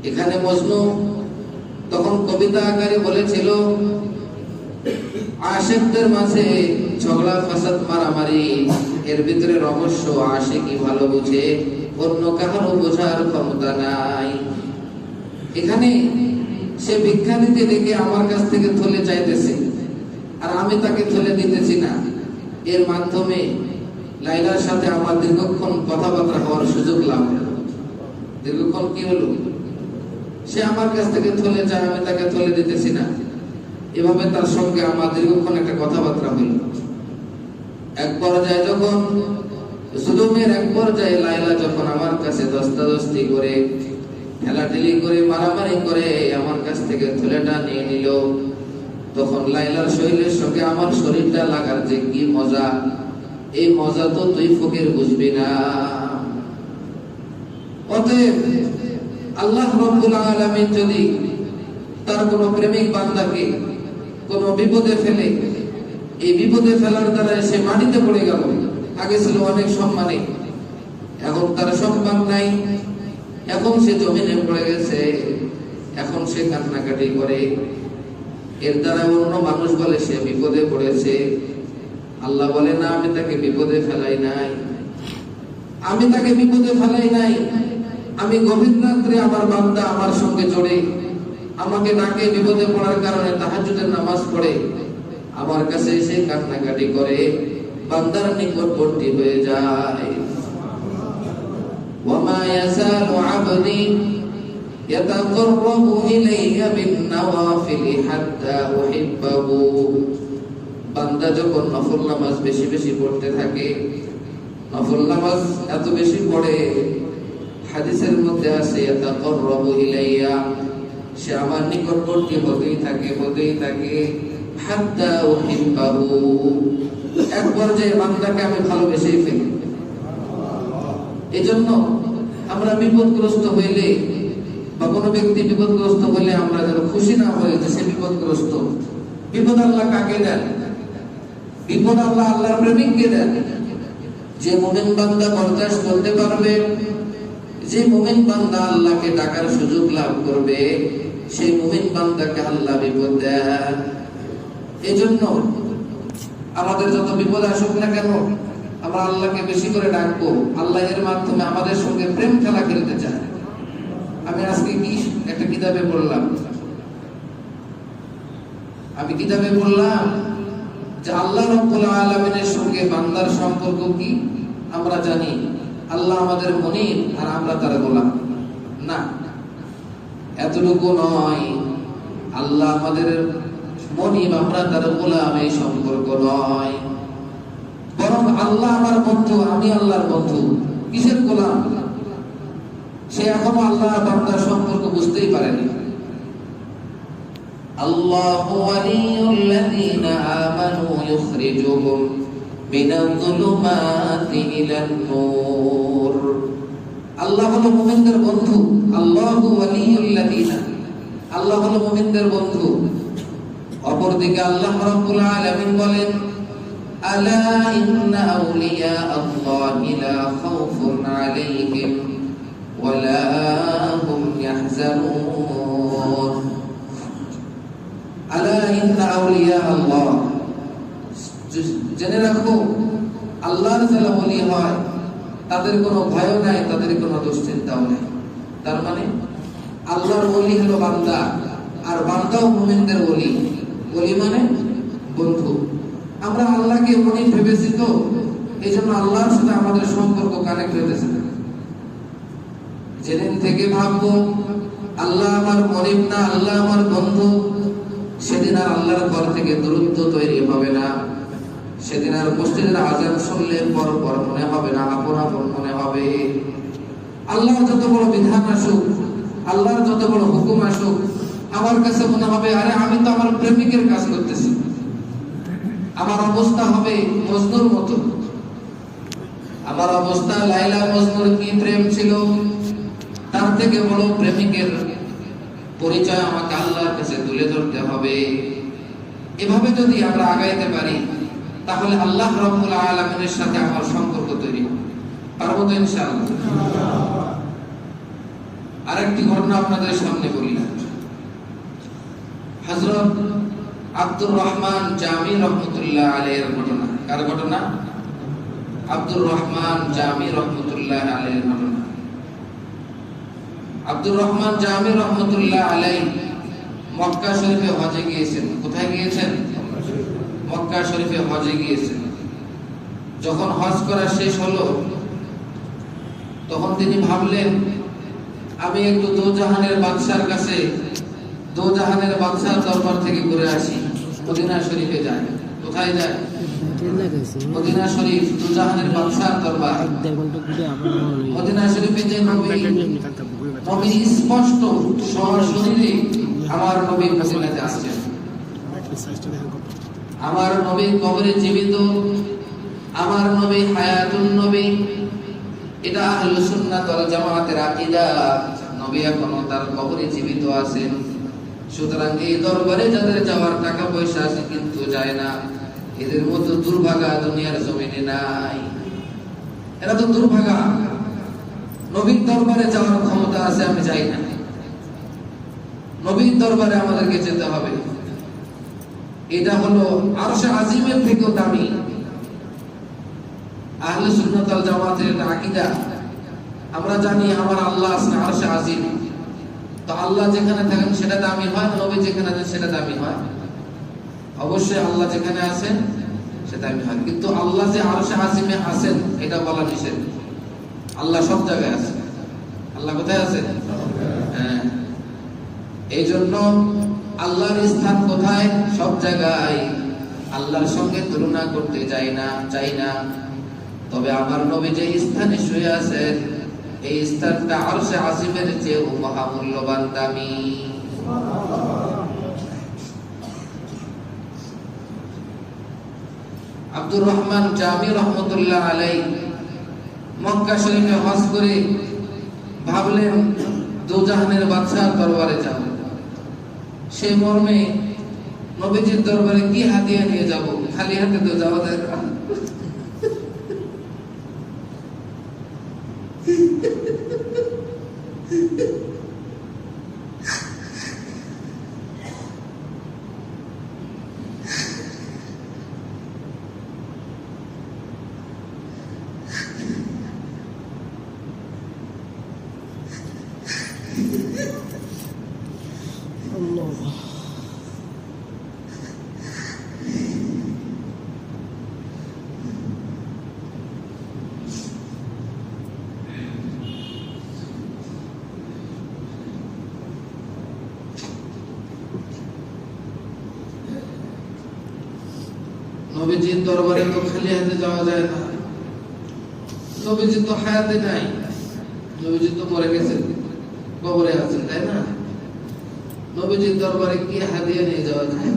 এখানে মজনু তখন কবিতা আকারে বলেছিল, আশিকদের মাঝে ঝগড়া ফাসাদ মারামারি, এর ভিতরে রহস্য আশিকই ভালো বুঝে, অন্য কারো বোঝার ক্ষমতা নাই। এখানে সে ভিক্ষা দিতে ডেকে আমার কাছ থেকে থলে চাইতেছে, আর আমি তাকে থলে দিতেছি না। এর মাধ্যমে লাইলার সাথে আমার দীর্ঘক্ষণ কথাবার্তা হওয়ার সুযোগ লাভ হলো। দীর্ঘক্ষণ কি হলো? সে আমার কাছ থেকে থলে চায়, আমি তাকে থলে দিতেছি না। এভাবে তার সঙ্গে আমার দীর্ঘক্ষণ একটা কথাবার্তা হলো। এক পর্যায়ে যখন জুলুমের এক পর্যায়ে লাইলা যখন আমার কাছে দস্তাদস্তি করে, ঠেলাঠেলি করে, মারামারি করে আমার কাছ থেকে থলেটা নিয়ে নিল, তখন লাইলার শরীরের সঙ্গে আমার শরীরটা লাগার যে কি মজা, এই মজা তো তুই ফকির বুঝবি না। অতএব আল্লাহ রাব্বুল আলামিন যদি তার কোনো প্রেমিক বান্দাকে কোনো বিপদে ফেলে এই বিপদে ফেলার দ্বারা সে মাটিতে পড়ে গেল। আগে ছিল অনেক সম্মানে, এখন তার সম্মান নাই, এখন সে জমিনে পড়ে গেছে, এখন সে কান্নাকাটি করে। এর দ্বারা অন্য মানুষ বলে সে বিপদে পড়েছে। আল্লাহ বলে না, আমি তাকে বিপদে ফেলাই নাই, আমি তাকে বিপদে ফেলাই নাই। আমি গভীর রাত্রে আমার বান্দা আমার সঙ্গে জড়ে আমাকে ডাকে, বিপদে পড়ার কারণে তাহাজ্জুদের নামাজ পড়ে আমার কাছে এসে কান্নাকাটি করে, বান্দার নিকটবর্তী হয়ে যায়। ওয়ামা ইয়াযালু আবদি ইয়াতাকাররাবু ইলাইয়া বিন-নওয়াফিল হাত্তা উহিব্বাহু। বান্দা যখন নফল নামাজ বেশি বেশি পড়তে থাকে, নফল নামাজ এত বেশি পড়ে, হাদিসের মধ্যে আছে ইয়াতাকাররাবু ইলাইয়া, সে আমার নিকটবর্তী হতেই থাকে হতেই থাকে, হাত্তা উহিব্বাহু, এক পর্যায়ে বান্দাকে আমি ভালোবেসেই ফেলি। এজন্য আমরা বিপদগ্রস্ত হইলে বা কোনো ব্যক্তি বিপদগ্রস্ত হইলে আমরা যেন খুশি না হই যে সে বিপদগ্রস্ত। বিপদ আল্লাহ কাকে দেন? বিপদ আল্লাহ আল্লাহর প্রেমিককে দেন। যে মুমিন বান্দা বরদাস্ত করতে পারবে, যে মুমিন বান্দা আল্লাহকে ডাকার সুযোগ লাভ করবে, সেই মুমিন বান্দাকে আল্লাহ বিপদ দেন। এজন্য আমাদের যত বিপদ আসুক না কেন, আমরা আল্লাহকে বেশি করে ডাকবো। আল্লাহ এর মাধ্যমে আমাদের সঙ্গে প্রেম খেলা খেলতে চায়। আমি আজকে কি একটা কিতাবে পড়লাম, আমি কিতাবে বললাম যে আল্লাহ রাব্বুল আলামিনের সঙ্গে বান্দার সম্পর্ক কি? আমরা জানি আল্লাহ আমাদের মুনিব আর আমরা তার গোলাম। না, এতটুকু নয়। আল্লাহ আমাদের মুনিব, আমরা তার গোলাম, এই সম্পর্ক নয়। বরং আল্লাহ আমার বন্ধু, আমি আল্লাহর বন্ধু। কিসের গোলাম? সে এখনো আল্লাহ বান্দার সম্পর্ক বুঝতেই পারেনি। আল্লাহু ওয়ালিয়ুল্লাযীনা আমানু ইউখরিজুহুম মিনায-যুলুমাতি ইলান-নূর। আল্লাহ হলো মুমিনদের বন্ধু। আল্লাহু ওয়ালিয়ুল্লাযীনা, আল্লাহ হলো মুমিনদের বন্ধু। অপরদিকে আল্লাহ রাব্বুল আলামিন বলেন, আলা ইন্না আউলিয়া আল্লাহি লা খাউফুন আলাইহিম ওয়া লা হুম ইয়াহজানুন। আলা ইন্না আউলিয়া আল্লাহ, জেনে রাখো আল্লাহর যারা ওলি হয় তাদের কোনো ভয় নাই, তাদের কোনো দুশ্চিন্তাও নাই। তার মানে আল্লাহর ওলি হলো বান্দা, আর বান্দাও মুমিনদের ওলি। ওলি মানে বন্ধু। আমরা আল্লাহকে মনিব ভেবেছি, তো এই জন্য আল্লাহর সাথে আমাদের সম্পর্ক কানেক্ট হতেছে। যেদিন থেকে ভাববো আল্লাহ আমার মনিব না, আল্লাহ আমার বন্ধু, সেদিন আর আল্লাহর ঘর থেকে দূরত্ব তৈরি হবে না। সেদিন আর মসজিদের আজান শুনলে পর পর মনে হবে না, আপন আপন মনে হবে। আল্লাহর যত বড় বিধান আসুক, আল্লাহর যত বড় হুকুম আসুক, আমার কাছে মনে হবে আরে আমি তো আমার প্রেমিকের কাজ করতেছি। আমার অবস্থা হবে মজনুর মতো। আমার অবস্থা লাইলা মজনুর কি প্রেম ছিল, তার থেকে বড় প্রেমিকের পরিচয় আমাকে আল্লাহর কাছে তুলে ধরতে হবে। এভাবে যদি আমরা আগাইতে পারি, তাহলে আল্লাহ রাব্বুল আলামিনের সাথে আমার সম্পর্ক তৈরি হবে। পারবো তো ইনশাআল্লাহ? আরেকটি ঘটনা আপনাদের সামনে বলি। হযরত আব্দুর রহমান জামি রহমতুল্লাহ আলাইহির ঘটনা। কার ঘটনা? আব্দুর রহমান জামি রহমতুল্লাহ আলাইহির ঘটনা। আব্দুর রহমান জামি রহমতুল্লাহ আলাইহি মক্কা শরীফে হজে গিয়েছেন। কোথায় গিয়েছেন? মক্কা শরীফে হজে গিয়েছেন। যখন হজ করা শেষ হলো, তখন তিনি ভাবলেন আমি একটু দোজাহানের বাদশার কাছে, দোজাহানের বাদশার দরবার থেকে ঘুরে আসি। মদিনা শরীফে যায়। কোথায় যায়? মদিনা শরীফ, দোজাহানের বাদশার দরবার। মদিনা শরীফে যে নবী স্পষ্ট সশরীরে আমার নবী মদিনাতে আসছেন। আমার নবী কবরে জীবিত, আমার নবী হায়াতুন নবী। এটা আহলুস সুন্নাত ওয়াল জামাতের আকীদা। নবী এখনো তার কবরে জীবিত আছেন। সুতরাং এই দরবারে যাদের যাওয়ার টাকা পয়সা আছে কিন্তু যায় না, এদের মতো দুর্ভাগা দুনিয়ার জমিনে নাই। এরা তো দুর্ভাগা। নবীর দরবারে যাওয়ার ক্ষমতা আছে, আমি যাই না। নবীর দরবারে আমাদেরকে যেতে হবে। এটা হলো আরশে আজিমের থেকেও দামি। আহলে সুন্নাত ওয়াল জামাতের এটা আকীদা। আমরা জানি আমার আল্লাহ আছেন আরশে আজিম। তো আল্লাহ যেখানে থাকেন সেটা দামি হয়, নবী যেখানে আছেন সেটা দামি হয়। অবশ্যই আল্লাহ যেখানে আছেন সেটা দামি হয়, কিন্তু আল্লাহ যে আরশে আজিমে আছেন এটা বলা নিষেধ। আল্লাহ সব জায়গায় আছেন। আল্লাহ কোথায় আছেন? হ্যাঁ, এই জন্য আল্লাহর স্থান কোথায়? সব জায়গায়। আল্লাহর সঙ্গে তুলনা করতে চাই না। তবে আমার নবী যে স্থানে শুয়ে আছেন এই স্থানটা আরশে আজিমের চেয়েও মহামূল্যবান, দামি। আব্দুর রহমান জামি রহমতুল্লাহ আলাইহি মক্কা শরীফে হজ করে ভাবলেন দুজাহানের বাদশার দরবারে যাব। সেই মর্মে নবীজির দরবারে কি হাদিয়া নিয়ে যাব? খালি হাতে তো যাওয়া যায় না। নবীজির দরবারে তো খালি হাতে যাওয়া যায় না। নবীজি তো হায়াতে নাই, নবীজি তো মরে গেছেন, কবরে আছেন, তাই না? নবীজির দরবারে কি হাদিয়া নিয়ে যাওয়া যায়?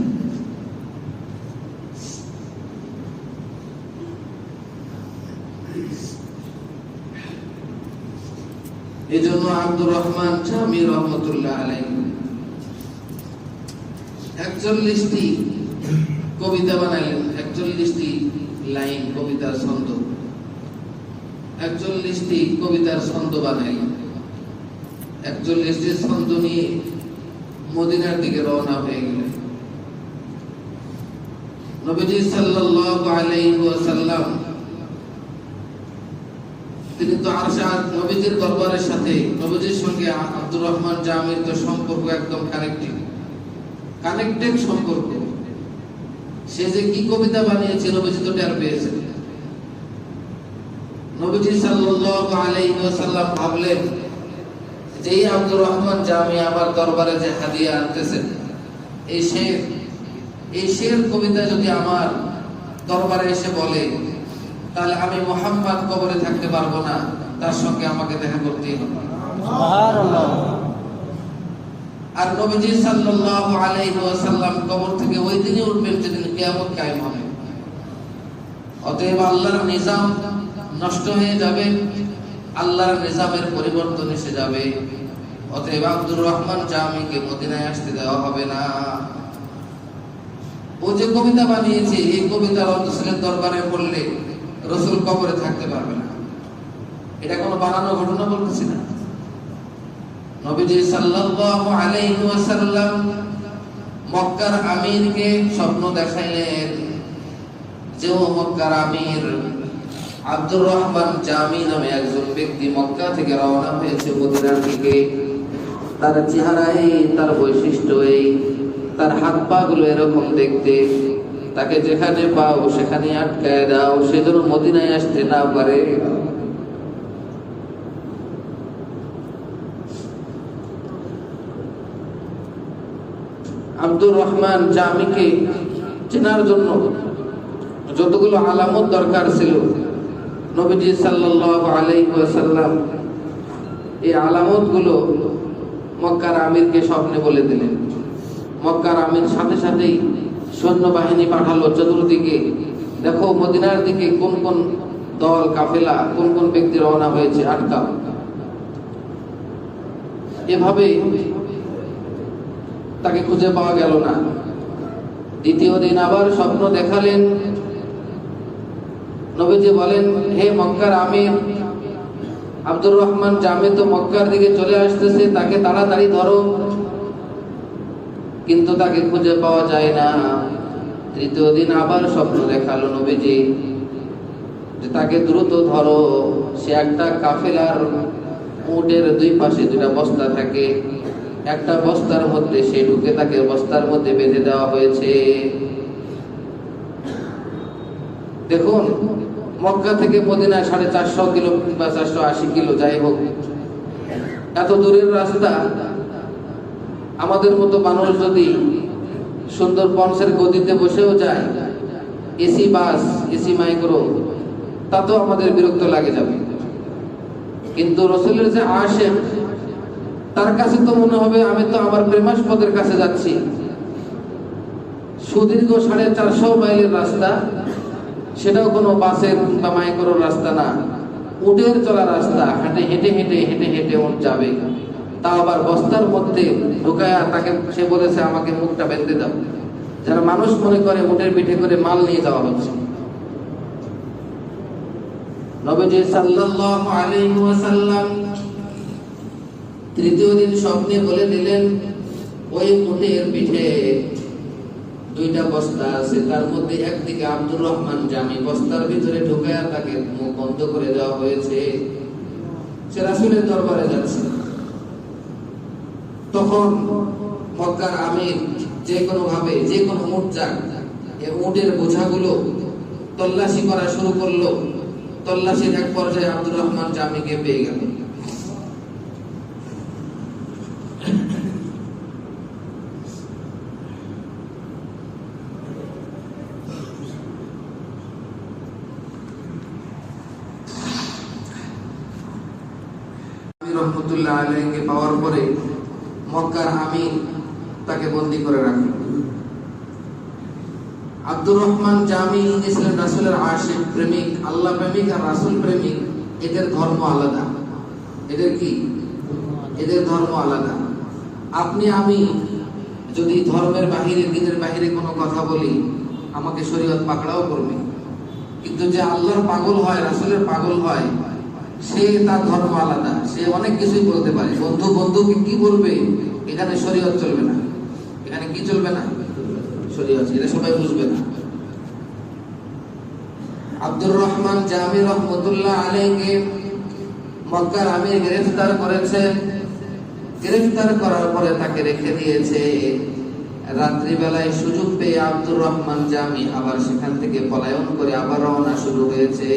এই জন্য আব্দুর রহমান জামি রহমতুল্লাহ আলাইহি 41টি কবিতা বানাইলেন। 41টি লাইন কবিতার ছন্দ, 41টি কবিতার ছন্দ বানাইলেন। 41টি ছন্দ নিয়ে মদিনার দিকে রওনা হয়ে গেলেন। নবীজি সাল্লাল্লাহু আলাইহি ওয়াসাল্লাম তিনি তো নবীজির দরবারের সাথে নবীজির সঙ্গে আব্দুর রহমান জামির তো সম্পর্ক একদম কানেক্টেড সম্পর্ক। সে যে কি কবিতা বানিয়েছে নবীজি তো টের পেয়েছেন। নবীজি সাল্লাল্লাহু আলাইহি ওয়াসাল্লাম ভাবলেন যে এই আব্দুর রহমান জামি আমার দরবারে যে হাদিয়া আনতেছেন, এই শের কবিতা যদি আমার দরবারে এসে বলে তাহলে আমি মুহাম্মদ কবরে থাকতে পারবো না, তার সঙ্গে আমাকে দেখা করতেই হবে। সুবহানাল্লাহ। আর নবীজি সাল্লাল্লাহু আলাইহি ওয়াসাল্লাম কবর থেকে ওই দিনই উঠবেন যেদিন কিয়ামত কায়েম হবে। অতএব আল্লাহর নিজাম নষ্ট হয়ে যাবে, আল্লাহর নিজামের পরিবর্তন এসে যাবে। অতএব আব্দুর রহমান জামিকে মদিনায় আসতে দেওয়া হবে না। ও যে কবিতা বানিয়েছে এই কবিতার অর্থ ছেলের দরবারে পড়লে রাসূল কবরে থাকতে পারবে না। এটা কোনো বানানো ঘটনা বলতেছি না। নবীজি সাল্লাল্লাহু আলাইহি ওয়াসাল্লাম মক্কার আমিরকে স্বপ্ন দেখাইলেন যে ও মক্কার আমির আব্দুর রহমান জামি নামে একজন ব্যক্তি মক্কা থেকে রওনা হয়েছে মদিনার দিকে। তার চেহারা এই, তার বৈশিষ্ট্য এই, তার হাত পা গুলো এরকম দেখতে, তাকে যেখানে পাও সেখানে আটকায় দাও, সে যেন মদিনায় আসতে না পারে। আব্দুর রহমান জামিকে চেনার জন্য যতগুলো আলামত দরকার ছিল নবীজি সাল্লাল্লাহু আলাইহি ওয়াসাল্লাম এই আলামতগুলো মক্কার আমিরকে স্বপ্নে বলে দিলেন। মক্কার আমির সাথে সাথেই সৈন্যবাহিনী পাঠালো চতুর্দিকে, দেখো মদিনার দিকে কোন কোন দল কাফেলা, কোন কোন ব্যক্তি রওনা হয়েছে, আটকাও। এভাবে তাকে খুঁজে পাওয়া গেল না। দ্বিতীয় দিন আবার স্বপ্ন দেখালেন নবীজি বলেন, হে মক্কার আমির আব্দুর রহমান জামি তো মক্কার দিকে চলে আসতেছে, তাকে তাড়াতাড়ি ধরো। কিন্তু তাকে খুঁজে পাওয়া যায় না। তৃতীয় দিন আবার স্বপ্ন দেখালো নবীজি যে তাকে দ্রুত ধরো। সে একটা কাফেলার উটের দুই পাশে দুটা বস্তা থাকে, একটা বস্তার মধ্যে সে ঢুকে, তাকে বস্তার মধ্যে বেঁধে দেওয়া হয়েছে। দেখুন, মক্কা থেকে মদিনা 450 কিলো বা 480 কিলো, যাই হোক, এত দূরের রাস্তা। আমাদের মতো মানুষ যদি সুন্দরবনের গদিতে বসেও যায়, এসি বাস, এসি মাইক্রো, তাতেও আমাদের বিরক্ত লাগে যাবে। কিন্তু রাসূলের যে আশিক, তার কাছে তো মনে হবে আমি তো আমার প্রেমাস্পদের কাছে যাচ্ছি। সুদীর্ঘ 450 মাইলের রাস্তা, সেটাও কোনো বাসের বা মাইক্রোর রাস্তা না, উটের চলা রাস্তা। হেঁটে হেঁটে হেঁটে হেঁটে হেঁটে উঠ যাবে, তা আবার বস্তার মধ্যে ঢুকায়া তাকে সে বলেছে আমাকে মুখটা বেঁধে দাও, যারা মানুষ মনে করে উটের পিঠে করে মাল নিয়ে যাওয়া হচ্ছে। নবীজি সাল্লাল্লাহু আলাইহি ওয়াসাল্লাম তৃতীয় দিন স্বপ্নে বলে দিলেন, ওই উটের পিঠে দুইটা বস্তা আছে, তার মধ্যে একদিকে আব্দুর রহমান জামি, বস্তার ভিতরে ঢুকায়া তাকে মুখ বন্ধ করে দেওয়া হয়েছে। সে রাসূলের দরবারে যাচ্ছে। তখন মক্কার আমির যে কোনো ভাবে, যে কোনো উট যাক, এই উটের বোঝাগুলো তল্লাশি করা শুরু করলো। তল্লাশির এক পর্যায়ে আব্দুর রহমান জামিকে পেয়ে গেল। রহমতুল্লাহ আলাইহিকে পাওয়ার পরে মক্কার আমির তাকে বন্দী করে রাখল। আব্দুর রহমান জামি ছিলেন রাসূলের আশিক, প্রেমিক, আল্লাহ প্রেমিক আর রাসূল প্রেমিক। এদের ধর্ম আলাদা। এদের কি? এদের ধর্ম আলাদা। আপনি আমি যদি ধর্মের বাহিরে, দিনের বাহিরে কোনো কথা বলি, আমাকে শরীয়ত পাকড়াও করবে। কিন্তু যে আল্লাহর পাগল হয়, রাসূলের পাগল হয়, সে তার ধর্ম আলাদা। সে অনেক কিছুই বলতে পারে। বন্ধু বন্ধুকে কি বলবে, এখানে শরীয়ত চলবে না। এখানে কি চলবে না? শরীয়ত। এটা সবাই বুঝবে না। আব্দুর রহমান জামি রহমতুল্লাহ আলাইহিকে মক্কার আমির গ্রেফতার করেছে। গ্রেফতার করার পরে তাকে রেখে দিয়েছে। রাত্রিবেলায় সুযোগ পেয়ে আব্দুর রহমান জামি আবার সেখান থেকে পলায়ন করে আবার রওনা শুরু হয়েছে।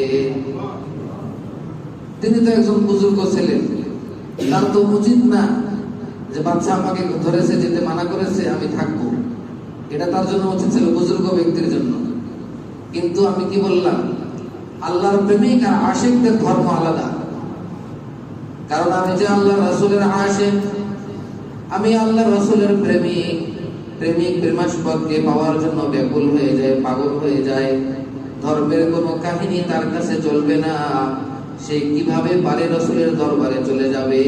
তিনি তো একজন বুজুর্গ ছিলেন, তার তো উচিত না যে বাচ্চা আমাকে ধরেছে, যেতে মানা করেছে, আমি থাকবো। এটা তার জন্য উচিত ছিল, বুজুর্গ ব্যক্তির জন্য। কিন্তু আমি কি বললাম, আল্লাহর প্রেমিক আর আশিকদের ধর্ম আলাদা। কারণ আমি যে আল্লাহ রাসূলের আশিক, আমি আল্লাহ রাসূলের প্রেমিক। প্রেমিক প্রেমাস্পদকে পাওয়ার জন্য ব্যাকুল হয়ে যায়, পাগল হয়ে যায়। ধর্মের কোনো কাহিনী তার কাছে চলবে না। সে কিভাবে পারে রাসূলের দরবারে চলে যাবে?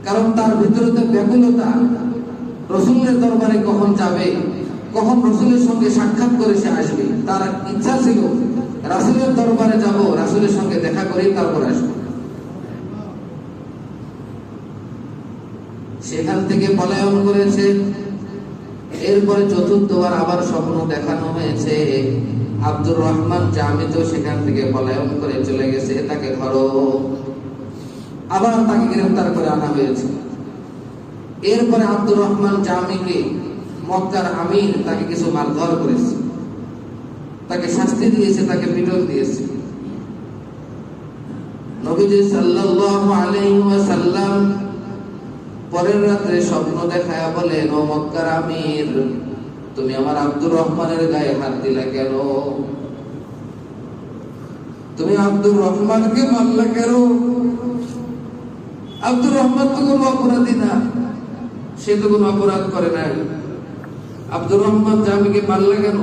কারণ তার ভিতরে তো ব্যাকুলতা। রাসূলের দরবারে কখন যাবে, কখন রাসূলের সঙ্গে সাক্ষাৎ করে সে আসবে। তার ইচ্ছা ছিল রাসূলের দরবারে যাব, রাসূলের সঙ্গে দেখা করে তারপর আসব। সেখান থেকে পলায়ন করেছে। এরপরে চতুর্থবার আবার স্বপ্ন দেখানো হয়েছে, আব্দুর রহমান জামি তো সেখান থেকে পলায়ন করে চলে গেছে, তাকে ধরো। আবার তাকে গ্রেফতার করে আনা হয়েছে। এরপরে আব্দুর রহমান জামিকে মক্কার আমির তাকে কিছু মারধর করেছে, তাকে শাস্তি দিয়েছে, তাকে পিটন দিয়েছে। নবীজি সাল্লাল্লাহু আলাইহি ওয়াসাল্লাম পরের রাতে স্বপ্ন দেখায়া বলেন, ও মক্কার আমির, তুমি আমার আব্দুর রহমানের গায়ে হাত দিলা কেন? তুমি আব্দুর রহমানকে মারলা কেন? আব্দুর রহমান তো কোনো অপরাধী না, সে তো কোনো অপরাধ করে নাই। আব্দুর রহমান জামিকে মারলা কেন?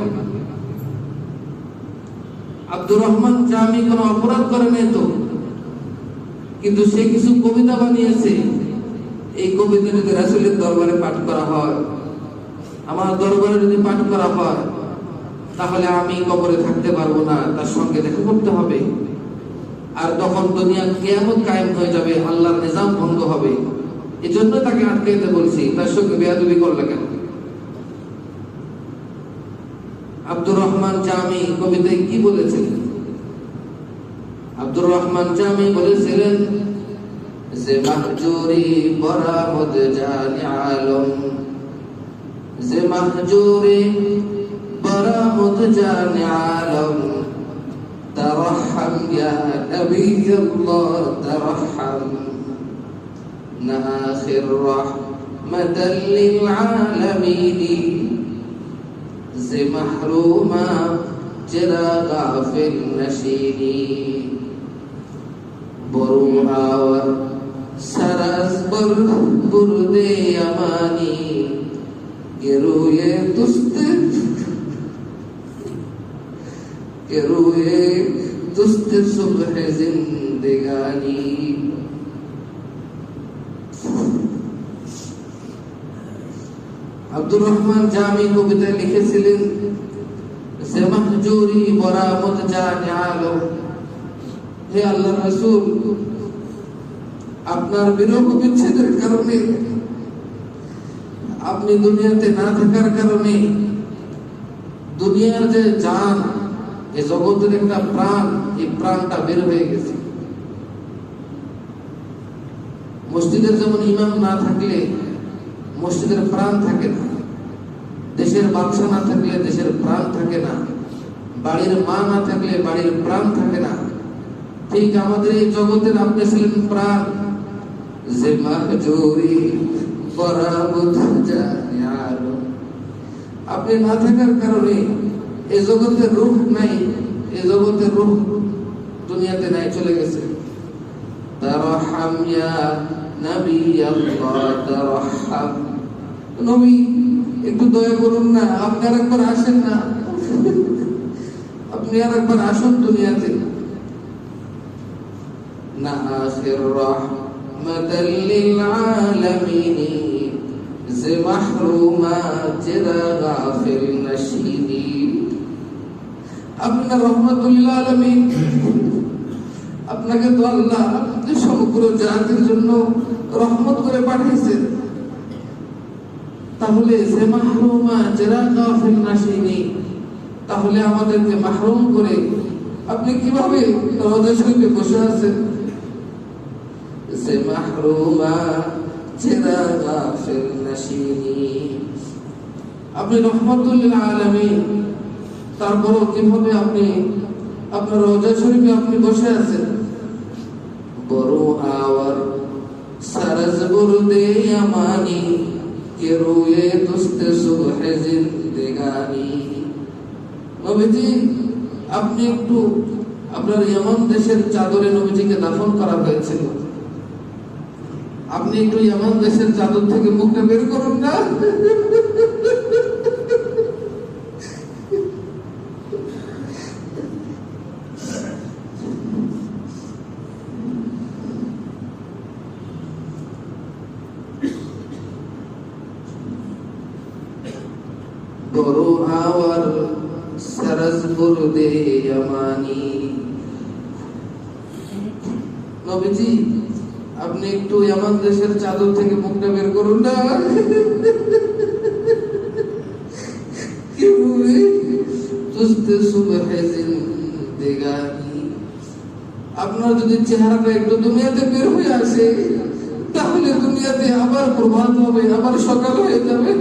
আব্দুর রহমান জামি কোনো অপরাধ করে নাই তো, কিন্তু সে কিছু কবিতা বানিয়েছে। এই কবিতা যদি রাসূলের দরবারে পাঠ করা হয়, আমার দরবারে যদি পাঠ করা হয়, তাহলে আমি কবরে থাকতে পারবো না, তার সঙ্গে দেখা করতে হবে। আর তখন দুনিয়া কিয়ামত কায়েম হয়ে যাবে, আল্লাহর নিজাম ভঙ্গ হবে। এজন্য তাকে আটকাইতে বলছি, তার সঙ্গে বেয়াদবি করলে কেন? আব্দুর রহমান জামি কবিতায় কি বলেছিলেন? আব্দুর রহমান জামি বলেছিলেন যে মাহজুরি বরামদ জানি আলম, যে মাহজুরি বরামদ জানি আলম, তারহাম ইয়া নবী আল্লাহ তারহাম, না আখির রাহমাতাল লিল আলামিন, যে মাহরুমা চেরা গাফিল নশিনী, বরু আওয়ার সারাস বুরদে আমানি, গেরুয়ে দুস্তে সুবহ জিন্দেগানি। আব্দুর রহমান জামি কবিতায় লিখেছিলেন যে মাহজুরি বরামত জানি আলম, হে আল্লাহর রাসূল, আপনার বিরহ বিচ্ছেদের কারণে, আপনি দুনিয়াতে না থাকার কারণে দুনিয়ার যে জান, এই জগতের একটা প্রাণ, এই প্রাণটা বের হয়ে গেছে। মসজিদের যেমন ইমাম না থাকলে মসজিদের প্রাণ থাকে না, দেশের বাদশা না থাকলে দেশের প্রাণ থাকে না, বাড়ির মা না থাকলে বাড়ির প্রাণ থাকে না, ঠিক আমাদের এই জগতের আপনি ছিলেন প্রাণ। যে মাহজুরি বরামদ জানি আলম, আপনি না থাকার কারণে এই জগতের রূহ নাই, এই জগতের রূহ দুনিয়াতে নাই, চলে গেছে। তারহাম ইয়া নবী আল্লাহ তারহাম, নবী একটু দয়া করুন না, আপনি আর একবার আসেন না, আপনি আর একবার আসুন দুনিয়াতে। না আখির রাহমাতাল লিল আলামিন, যে মাহরুমা চেরা গাফিল নশিনী, আপনার রহমাতুল লিল আলামিন, আপনাকে তো আল্লাহ সমগ্র জাতির জন্য রহমত করে পাঠিয়েছেন। তাহলে যে মাহরুমা চেরা গাফিল নশিনী, তাহলে আমাদেরকে মাহরুম করে আপনি কিভাবে রওজা শরীফে বসে আছেন? যে মাহরুমা চেরা গাফিল নশিনী, আপনি রহমাতুল লিল আলামিন, তারপরও কিভাবে আপনি আপনার রওজা শরীফে আপনি বসে আছেন? বড় আওয়ার সারাজ বুরদে আমানি, কে রুয়ে দুস্তে সুবহ জিন্দেগানি। নবীজি, আপনি একটু আপনার ইয়ামান দেশের চাদরে নবীজিকে দাফন করা হয়েছিল, আপনি একটু ইয়ামান দেশের চাদর থেকে মুখটা বের করুন না। বড় আওয়ার সারাজ বুরদে আমানি, নবীজি আপনি একটু ইয়ামান দেশের চাদর থেকে মুখটা বের করুন না। আপনার যদি চেহারাটা একটু দুনিয়াতে বের হয়ে আসে, তাহলে দুনিয়াতে আবার প্রভাত হবে, আবার সকাল হয়ে যাবে।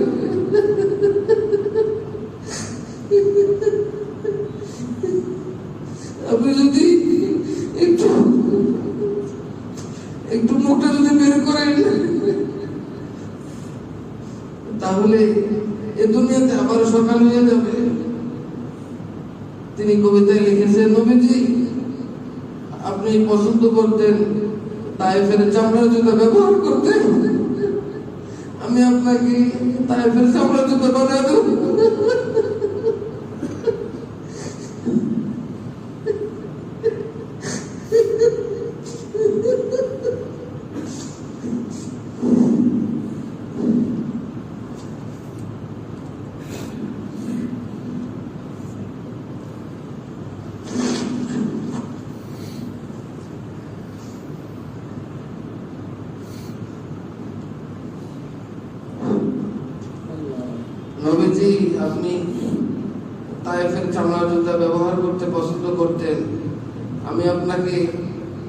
আপনি যদি একটু মুখটা যদি বের করেন, তাহলে এ দুনিয়াতে আবার সকাল হয়ে যাবে। তিনি কবিতায় লিখেছেন, নবীজি আপনি পছন্দ করতেন তায়েফের চামড়ার জুতা ব্যবহার করতে, আমি আপনাকে তায়েফের চামড়ার জুতা বানিয়ে দেব। নবীজি আপনি তায়েফের চামড়া জুতা ব্যবহার করতে পছন্দ করতেন, আমি আপনাকে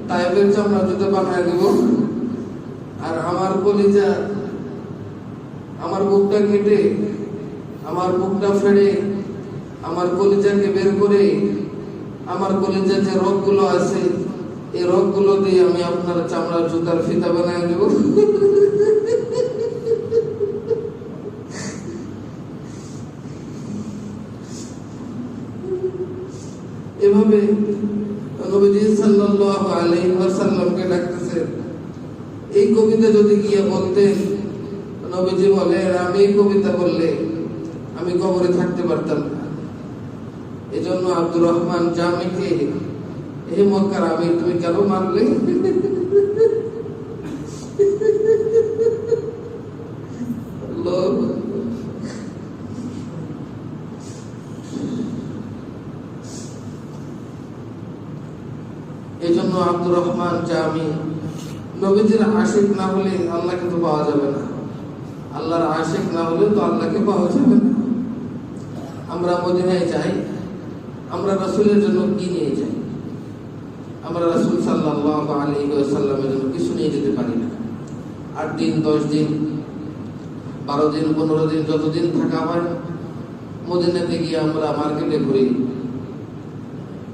তায়েফের চামড়া জুতা বানিয়ে দেব, আর আমার কলিজা, আমার বুকটা কেটে, আমার বুকটা ফেড়ে, আমার কলিজাকে বের করে, আমার কলিজার যে রগগুলো আছে এই রগগুলো দিয়ে আমি আপনার চামড়ার জুতার ফিতা বানিয়ে দেব। এভাবে নবীজি সাল্লাল্লাহু আলাইহি ওয়াসাল্লামকে ডাকতেছেন। এই কবিতা যদি গিয়ে বলতেন, নবীজি বলেন আমি এই কবিতা বললে আমি কবরে থাকতে পারতাম না। এজন্য আব্দুর রহমান জামিকে, হে মক্কার আমির তুমি কেন মারলে? এই জন্য আব্দুর রহমান জামি নবীজির আশিক না হলে আল্লাহকে তো পাওয়া যাবে না, আল্লাহর আশিক না হলে তো আল্লাহকে পাওয়া যাবে না। আমরা মদিনায় যাই, আমরা রাসূলের জন্য কি নিয়ে যাই? আমরা রাসূল সাল্লাল্লাহু আলাইহি ওয়াসাল্লামের জন্য কিছু নিয়ে যেতে পারি না। 8 দিন 10 দিন 12 দিন 15 দিন যতদিন থাকা হয় মদিনাতে গিয়ে আমরা মার্কেটে ঘুরি,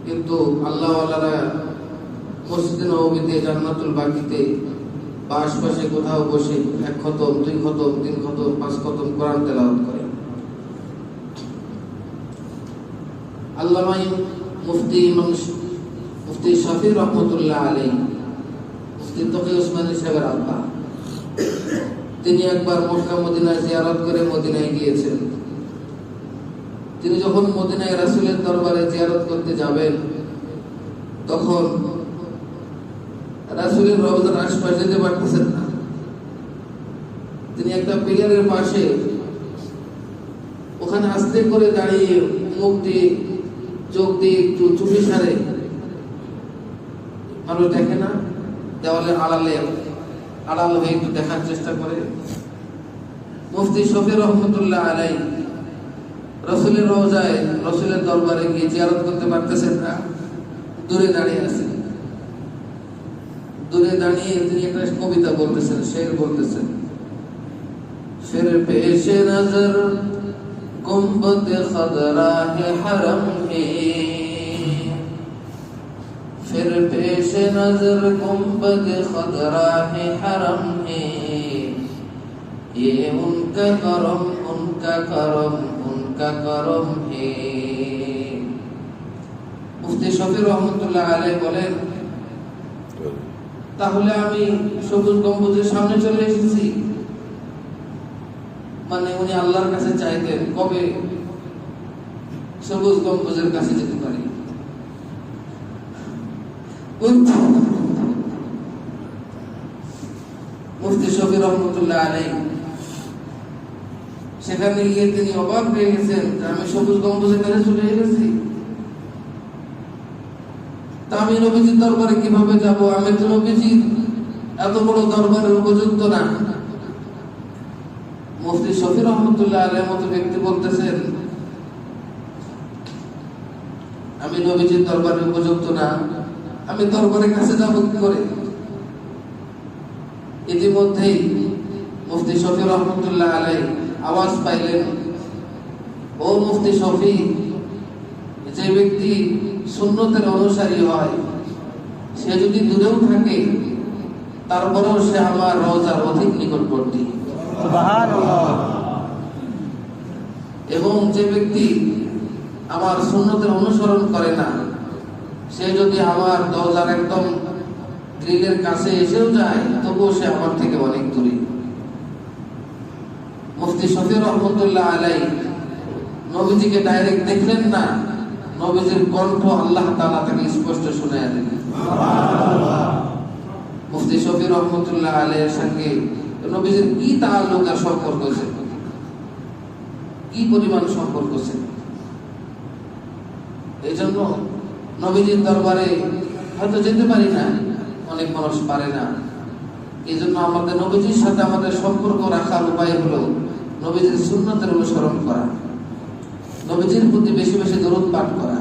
কিন্তু আল্লাহওয়ালারা মসজিদে নববীতে, জান্নাতুল বাকিতে বা আশপাশে কোথাও বসে 1 খতম 2 খতম 3 খতম 5 খতম কোরআন তেলাওয়াত করে। আল্লামা মুফতি শাফি রহমতুল্লাহ আলাইহি, মুফতি তকি ওসমানী সাহেবের আব্বা, তিনি একবার মক্কা মদিনা জিয়ারত করে মদিনায় গিয়েছেন। তিনি যখন মদিনায় রাসূলের দরবারে জিয়ারত করতে যাবেন, তখন রাসূলের রওজার আশপাশে যেতে পারতেছেন না। তিনি একটা পিলারের পাশে ওখানে আস্তে করে দাঁড়িয়ে মুখ দিয়ে চোখ দিয়ে একটু চুপি সারে, মানুষ দেখে না, দেওয়ালে আড়াল হয়ে একটু দেখার চেষ্টা করে। মুফতি শফি রহমতুল্লাহ আলাইহি রাসূলের রওজায়, রাসূলের দরবারে গিয়ে জিয়ারত করতে পারতেছেন না, দূরে দাঁড়িয়ে আছেন। দূরে দাঁড়িয়ে তিনি একটা কবিতা বলতেছেন, শের বলতেছেন। फिर पेश नजर गुंबद खदरा है हरम है, फिर पेश नजर गुंबद खदरा है हरम है, ये उनका करम उनका करम उनका करम है। মুফতি শফি রহমতুল্লাহ আলাইহি বলেন, তাহলে আমি সবুজ গম্বুজের সামনে চলে এসেছি, মানে উনি আল্লাহর কাছে চাইতেন কবে সবুজ গম্বুজের কাছে যেতে পারি। মুফতি শফি রহমতুল্লাহ আলাইহি সেখানে গিয়ে তিনি অবাক হয়ে গেছেন যে আমি সবুজ গম্বুজের কাছে চলে এসেছি, তা আমি নবীজির দরবারে কিভাবে যাব? আমি তো নবীজির এত বড় দরবারের উপযুক্ত না। মুফতি শফি রহমতুল্লাহ আলাইহির মতো ব্যক্তি বলতেছেন আমি নবীজির দরবারে উপযুক্ত না, আমি দরবারের কাছে যাব কি করে? ইতিমধ্যেই মুফতি শফি রহমতুল্লাহ আলাইহি আওয়াজ পাইলেন, ও মুফতি শফি, যে ব্যক্তি সুন্নতের অনুসারী হয় সে যদি দূরেও থাকে তারপরেও সে আমার রওজার অধিক নিকটবর্তী। সুবহানাল্লাহ। এবং যে ব্যক্তি আমার সুন্নতের অনুসরণ করে না সে যদি আমার রওজার একদম গ্রিলের কাছে এসেও যায় তবুও সে আমার থেকে অনেক দূরে। মুফতি শফি রহমতুল্লাহ আলাইহি নবীজিকে ডাইরেক্ট দেখলেন না, নবীজির কণ্ঠ আল্লাহ তাআলা তাকে স্পষ্ট শুনাইয়া দিলেন। সুবহানাল্লাহ। মুফতি শফি রহমতুল্লাহ আলাইহির সঙ্গে নবীজির কি তাআল্লুক আর সম্পর্ক ছিল, কি পরিমাণ সম্পর্ক ছিল। এই জন্য নবীজির দরবারে হয়তো যেতে পারি না, অনেক মানুষ পারে না। এই জন্য আমাদের নবীজির সাথে আমাদের সম্পর্ক রাখার উপায় হলো নবীজির সুন্নতের অনুসরণ করা, নবীজির প্রতি বেশি বেশি দরুদ পাঠ করা।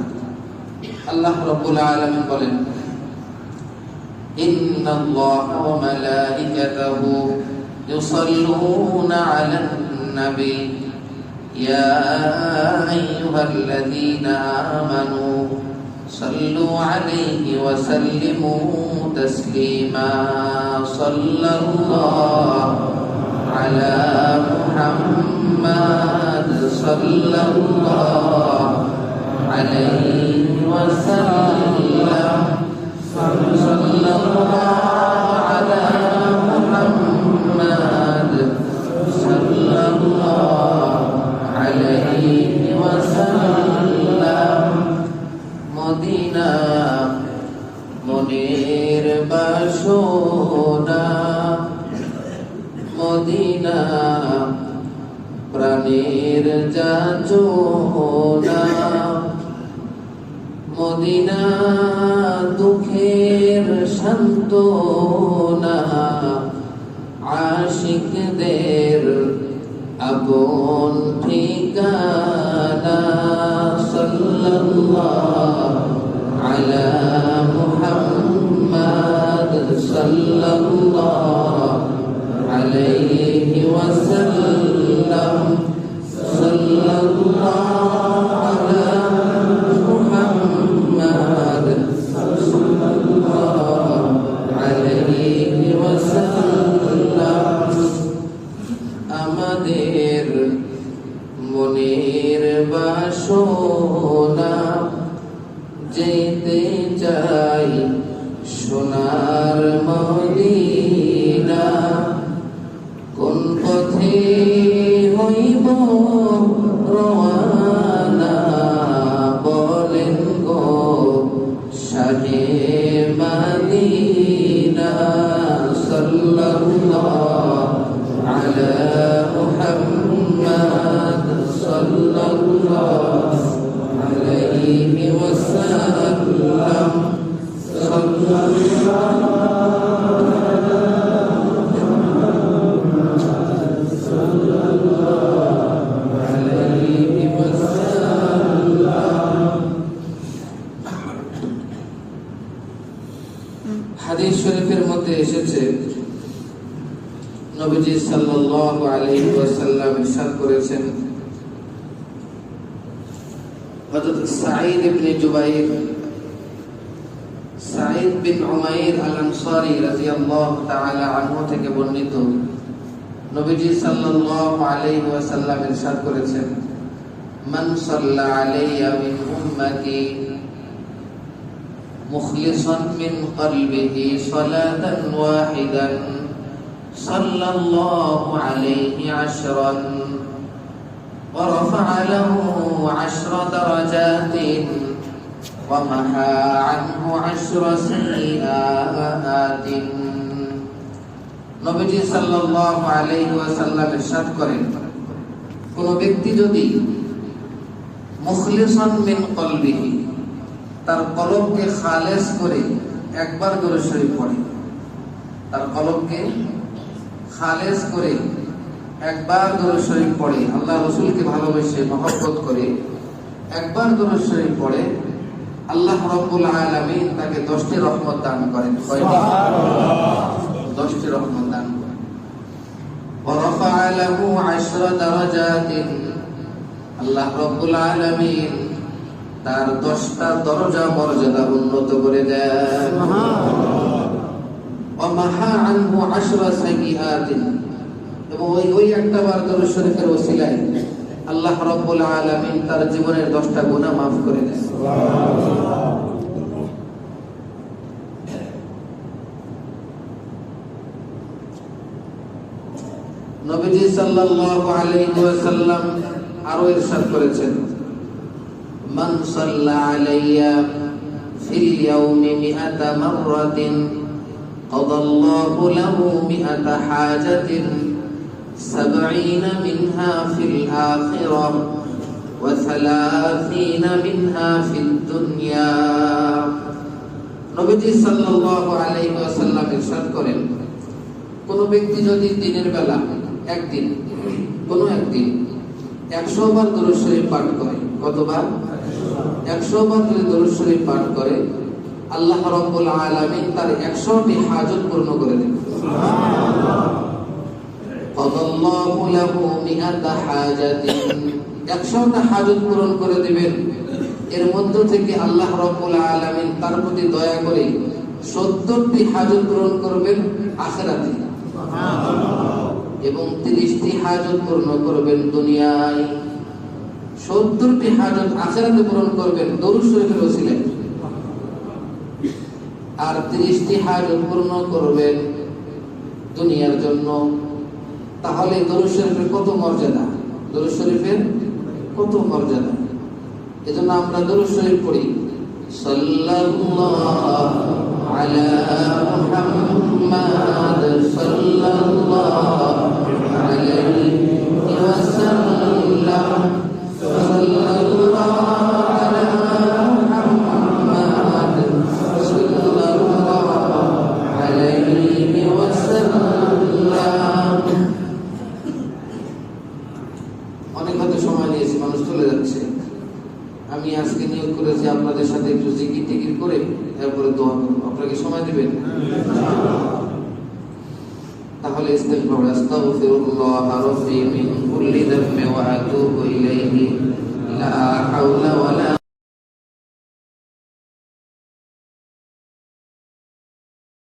আল্লাহ রাব্বুল আলামিন বলেন, ইন্নাল্লাহা ওয়া মালাইকাতাহু ইউসাল্লুনা আলান নবী ইয়া আইয়ুহাল্লাযীনা আমানু সাল্লু আলাইহি ওয়া সাল্লিমু তাসলিমা। সাল্লাল্লাহু আলা মুহাম্মাদ সাল্লাল্লাহু আলাইহি ওয়া সাল্লাম। সাল্লাল্লাহু আলা মুহাম্মাদ সাল্লাল্লাহু আলাইহি ওয়া সাল্লাম। মদিনা মনের বাসনা, মদিনা প্রাণের যাচনা, মদিনা দুঃখের সান্ত্বনা, আশিকদের আপন ঠিকানা। সাল্লাল্লাহু আলা মুহাম্মাদ সাল্লাল্লাহু আলাইহি ওয়া সাল্লাম। সাল্লাল্লাহু আলা মুহাম্মাদ সাল্লাল্লাহু আলাইহি ওয়া সাল্লাম। আমাদের মনের বাসনা, যেতে চাই সোনার মদিনা। কোন পথে হইব রওয়ানা, বলেন গো শাহে মদিনা। সাল্লাল্লাহু আলা মুহাম্মাদ সাল্লাল্লাহু আলাইহি ওয়া সাল্লাম। হাদিস শরীফের মধ্যে এসেছে, নবীজি সাল্লাল্লাহু আলাইহি ওয়াসাল্লাম ইরশাদ করেছেন, হযরত সাঈদ ইবনে জুবাইর, সাঈদ বিন উমাইর আল আনসারী রাদিয়াল্লাহু তাআলা আনহু থেকে বর্ণিত, নবীজি সাল্লাল্লাহু আলাইহি ওয়াসাল্লাম ইরশাদ করেছেন, মান সাল্লা আলাইয়া মিন উম্মতি মুখলিসান মিন কলবিহি সালাতান ওয়াহিদান সাল্লাল্লাহু আলাইহি আশরান ওয়া রাফা'a লাহু 10 দারাজাতিন ওয়া মাহা আনহু 10 সাইয়্যাতিন। নবীজি সাল্লাল্লাহু আলাইহি ওয়াসাল্লাম ইরশাদ করেন, কোন ব্যক্তি যদি মুখলিসান মিন কলবিহি, তার কলবকে খালেস করে একবার দরুদ শরীফ পড়ে, তার কলবকে খালেস করে একবার দরুদ শরীফ পড়ে, আল্লাহ রাসূলকে ভালোবেসে মহব্বত করে একবার দরুদ শরীফ পড়ে, আল্লাহ রাব্বুল আলামিন তাকে 10টি রহমত দান করেন। সুবহানাল্লাহ। 10টি রহমত দান করেন। ওয়া রাফা'a লাহু 10 দারাজাতিন, আল্লাহ রাব্বুল আলামিন তার 10টা দরজা মর্যাদা উন্নত করে দেন। সুবহানাল্লাহ। ওয়া মাহা আনহু 10 সাইয়্যাতিন, এবং ওই একটা বার দরুদ শরীফের ওসিলায় আল্লাহ রাব্বুল আলামিন তার জীবনের 10টা গুনাহ maaf করে দেন। সুবহানাল্লাহ। নবীজি সাল্লাল্লাহু আলাইহি ওয়াসাল্লাম আরো ইরশাদ করেছেন, মান সাল্লা আলাইয়া ফিল ইয়াউমি 100 মাররাতিন qadallahu lahu 100 হাজাতিন 70 মিনহা ফিল আখিরাহ ওয়া 30 মিনহা ফিদ দুনিয়া। নবীজি সাল্লাল্লাহু আলাইহি ওয়াসাল্লাম ইরশাদ করেন, কোন ব্যক্তি যদি দিনের বেলা একদিন কোনো একদিন 100 বার দরুদ শরীফ পাঠ করে, কতবার? 100 বার যদি দরুদ শরীফ পাঠ করে, আল্লাহ রাব্বুল আলামিন তার 100টি হাজত পূর্ণ করে দেন। আল্লাহু লাহু মিআতা হাজাতিন, 100টা হাজত পূরণ করে দিবেন। এর মধ্য থেকে আল্লাহ রাব্বুল আলামিন তার প্রতি দয়া করে 70টি হাজত পূরণ করবেন আখিরাতে, এবং 30টি হাজত পূর্ণ করবেন দুনিয়ায়। 70টি হাজত আখিরাতে পূরণ করবেন দরুদ শরীফের ওসিলায়, আর 30টি হাজত পূর্ণ করবেন দুনিয়ার জন্য। তাহলে দরুদ শরীফের কত মর্যাদা, দরুদ শরীফের কত মর্যাদা। এজন্য আমরা দরুদ শরীফ পড়ি, সাল্লাল্লাহু আলা মুহাম্মাদ সাল্লাল্লাহু আলাইহি ওয়াসাল্লাম, সাল্লাল্লাহু আলা মুহাম্মাদ সাল্লাল্লাহু আলাইহি ওয়াসাল্লাম। অনেক হয়তো সময় নিয়েছি, মানুষ চলে যাচ্ছে। আমি আজকে নিয়োগ করেছি আপনাদের সাথে একটু জিকির টিকির করে এরপরে দোয়া করব। আপনাকে সময় দিবেন? তাহলে ইস্তিগফার, আস্তাগফিরুল্লাহ রাব্বি মিন কুল্লি যামবি ওয়া আতুবু ইলাইহি, লা হাওলা ওয়া লা